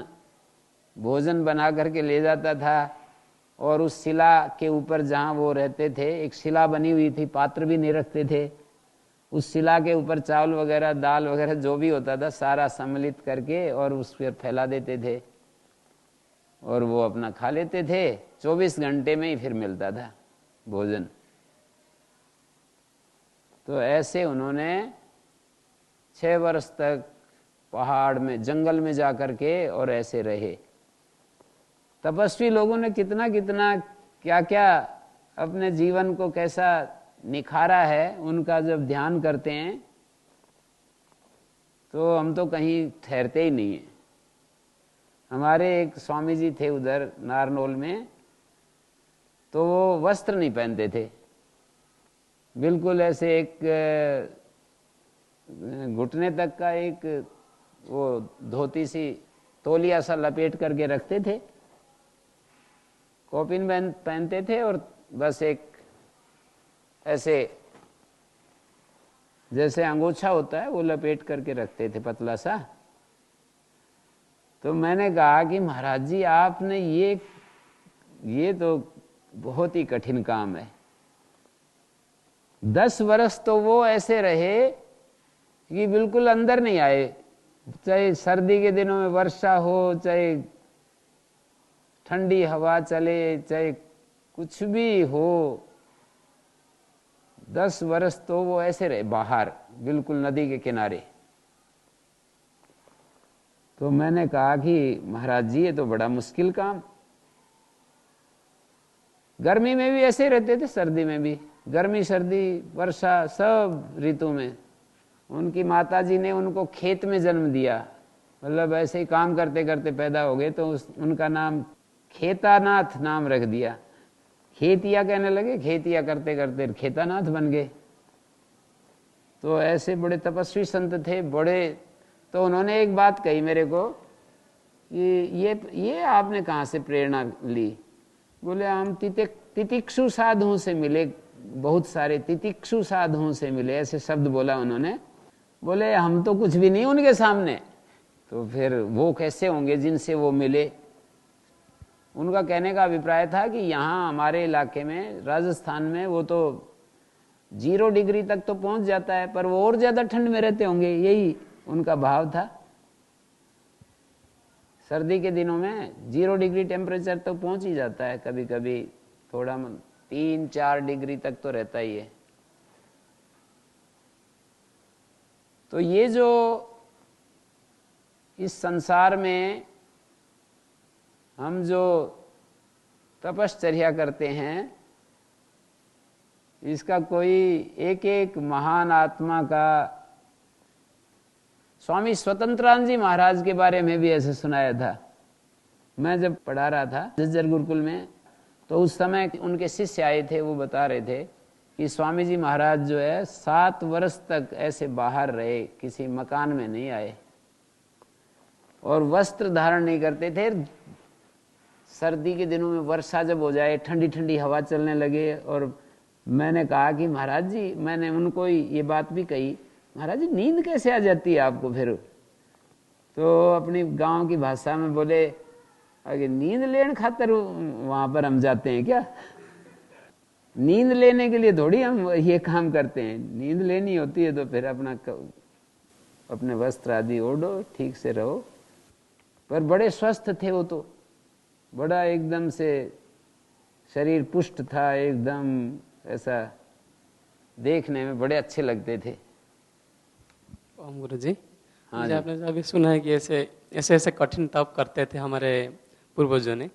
भोजन बना करके ले जाता था और उस शिला के ऊपर जहाँ वो रहते थे एक शिला बनी हुई थी, पात्र भी नहीं रखते थे। उस शिला के ऊपर चावल वगैरह दाल वगैरह जो भी होता था सारा सम्मिलित करके और उस पर फैला देते थे और वो अपना खा लेते थे। 24 घंटे में ही फिर मिलता था भोजन। तो ऐसे उन्होंने 6 वर्ष तक पहाड़ में जंगल में जाकर के और ऐसे रहे। तपस्वी लोगों ने कितना कितना क्या क्या अपने जीवन को कैसा निखारा है, उनका जब ध्यान करते हैं तो हम तो कहीं ठहरते ही नहीं हैं। हमारे एक स्वामी जी थे उधर नारनौल में, तो वो वस्त्र नहीं पहनते थे, बिल्कुल ऐसे एक घुटने तक का एक वो धोती सी तौलिया सा लपेट करके रखते थे, कॉपिन पहनते थे और बस एक ऐसे जैसे अंगोछा होता है वो लपेट करके रखते थे पतला सा। तो मैंने कहा कि महाराज जी आपने ये तो बहुत ही कठिन काम है। 10 वर्ष तो वो ऐसे रहे कि बिल्कुल अंदर नहीं आए, चाहे सर्दी के दिनों में वर्षा हो, चाहे ठंडी हवा चले, चाहे कुछ भी हो, 10 वर्ष तो वो ऐसे रहे बाहर बिल्कुल नदी के किनारे। तो मैंने कहा कि महाराज जी ये तो बड़ा मुश्किल काम। गर्मी में भी ऐसे रहते थे, सर्दी में भी, गर्मी सर्दी वर्षा सब ऋतु में। उनकी माताजी ने उनको खेत में जन्म दिया, मतलब ऐसे ही काम करते करते पैदा हो गए, तो उनका नाम खेतानाथ नाम रख दिया। खेतिया कहने लगे, खेतिया करते करते खेतानाथ बन गए। तो ऐसे बड़े तपस्वी संत थे बड़े। तो उन्होंने एक बात कही मेरे को कि ये आपने कहाँ से प्रेरणा ली? बोले हम तितिक्षु साधुओं से मिले, बहुत सारे तितिक्षु साधुओं से मिले, ऐसे शब्द बोला उन्होंने। बोले हम तो कुछ भी नहीं उनके सामने, तो फिर वो कैसे होंगे जिनसे वो मिले? उनका कहने का अभिप्राय था कि यहाँ हमारे इलाके में राजस्थान में वो तो 0 डिग्री तक तो पहुंच जाता है, पर वो और ज्यादा ठंड में रहते होंगे, यही उनका भाव था। सर्दी के दिनों में 0 डिग्री टेम्परेचर तो पहुंच ही जाता है, कभी कभी थोड़ा 3-4 डिग्री तक तो रहता ही है। तो ये जो इस संसार में हम जो तपश्चर्या करते हैं, इसका कोई एक एक महान आत्मा का, स्वामी स्वतंत्रानंद जी महाराज के बारे में भी ऐसे सुनाया था। मैं जब पढ़ा रहा था झज्जर गुरुकुल में, तो उस समय उनके शिष्य आए थे, वो बता रहे थे कि स्वामी जी महाराज जो है 7 वर्ष तक ऐसे बाहर रहे, किसी मकान में नहीं आए और वस्त्र धारण नहीं करते थे। सर्दी के दिनों में वर्षा जब हो जाए, ठंडी ठंडी हवा चलने लगे, और मैंने कहा कि महाराज जी, मैंने उनको ये बात भी कही, महाराज जी नींद कैसे आ जाती है आपको फिर? तो अपनी गांव की भाषा में बोले, अगर नींद लेने खातर वहां पर हम जाते हैं क्या? नींद लेने के लिए थोड़ी हम ये काम करते हैं। नींद लेनी होती है तो फिर अपने वस्त्र आदि ओढ़ो, ठीक से रहो। पर बड़े स्वस्थ थे वो तो, बड़ा एकदम से शरीर पुष्ट था एकदम, ऐसा देखने में बड़े अच्छे लगते थे। ओम गुरु जी, हाँ जी जी। आपने अभी सुना है कि ऐसे ऐसे कठिन तप करते थे हमारे पूर्वजों ने,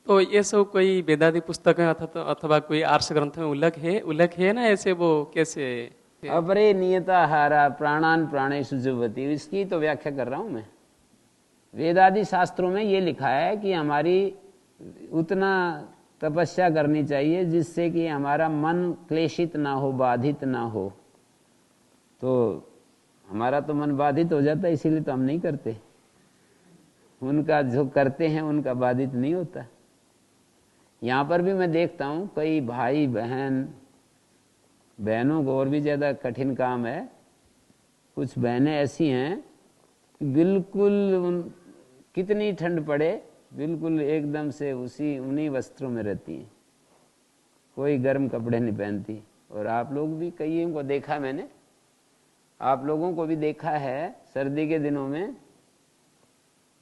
तो ये सब कोई वेदादि पुस्तक है अथवा कोई आर्ष ग्रंथ में उल्लेख है ना, ऐसे वो कैसे? अपरे नियताहारा प्राणान प्राणेषु जुह्वति, इसकी तो व्याख्या कर रहा हूं मैं। वेदादि शास्त्रों में ये लिखा है कि हमारी उतना तपस्या करनी चाहिए जिससे कि हमारा मन क्लेशित ना हो, बाधित ना हो। तो हमारा तो मन बाधित हो जाता है, इसीलिए तो हम नहीं करते। उनका जो करते हैं उनका बाधित नहीं होता। यहाँ पर भी मैं देखता हूँ कई भाई बहनों को और भी ज़्यादा कठिन काम है। कुछ बहनें ऐसी हैं बिल्कुल कितनी ठंड पड़े बिल्कुल एकदम से उन्हीं वस्त्रों में रहती हैं, कोई गर्म कपड़े नहीं पहनती। और आप लोग भी कईयों को देखा मैंने, आप लोगों को भी देखा है, सर्दी के दिनों में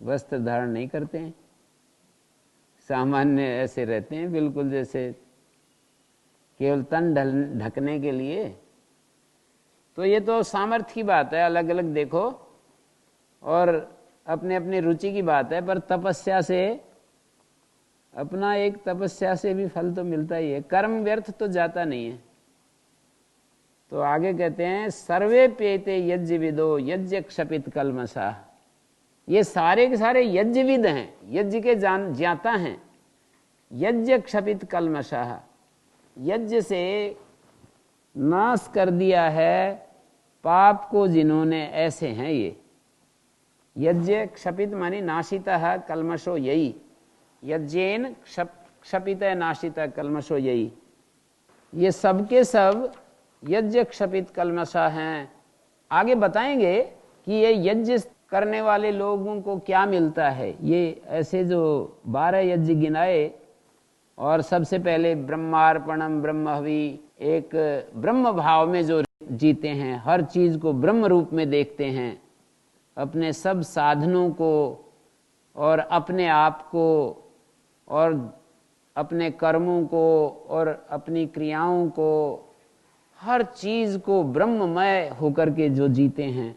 वस्त्र धारण नहीं करते हैं, सामान्य ऐसे रहते हैं बिल्कुल जैसे केवल तन ढकने के लिए। तो ये तो सामर्थ्य की बात है, अलग अलग देखो और अपने अपने रुचि की बात है। पर तपस्या से अपना एक तपस्या से भी फल तो मिलता ही है, कर्म व्यर्थ तो जाता नहीं है। तो आगे कहते हैं सर्वे पेते यज्ञ विदो यज्ञ क्षपित कलमसा। ये सारे के सारे यज्ञविद हैं, यज्ञ के ज्ञाता हैं। यज्ञ क्षपित कलमशः, यज्ञ से नाश कर दिया है पाप को जिन्होंने, ऐसे हैं ये। यज्ञ क्षपित मानी नाशितः कलमशो यही, यज्ञेन क्षपित नाशितः कलमशो यही। ये सबके सब यज्ञ क्षपित कलमशा हैं। आगे बताएंगे कि ये यज्ञ करने वाले लोगों को क्या मिलता है। ये ऐसे जो 12 यज्ञ गिनाए, और सबसे पहले ब्रह्मार्पणम ब्रह्महवि, एक ब्रह्म भाव में जो जीते हैं, हर चीज को ब्रह्म रूप में देखते हैं, अपने सब साधनों को और अपने आप को और अपने कर्मों को और अपनी क्रियाओं को, हर चीज को ब्रह्ममय होकर के जो जीते हैं।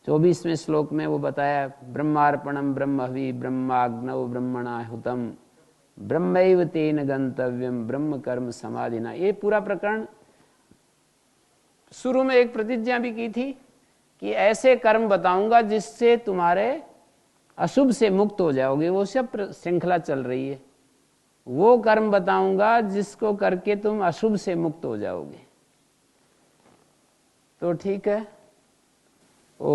24वें श्लोक में वो बताया ब्रह्मार्पणम ब्रह्महवि ब्रह्माग्नौ ब्रह्मणाहुतम ब्रह्मैव तेन गंतव्यम ब्रह्म कर्म समाधिना। ये पूरा प्रकरण शुरू में एक प्रतिज्ञा भी की थी कि ऐसे कर्म बताऊंगा जिससे तुम्हारे अशुभ से मुक्त हो जाओगे। वो सब श्रृंखला चल रही है। वो कर्म बताऊंगा जिसको करके तुम अशुभ से मुक्त हो जाओगे। तो ठीक है। ओ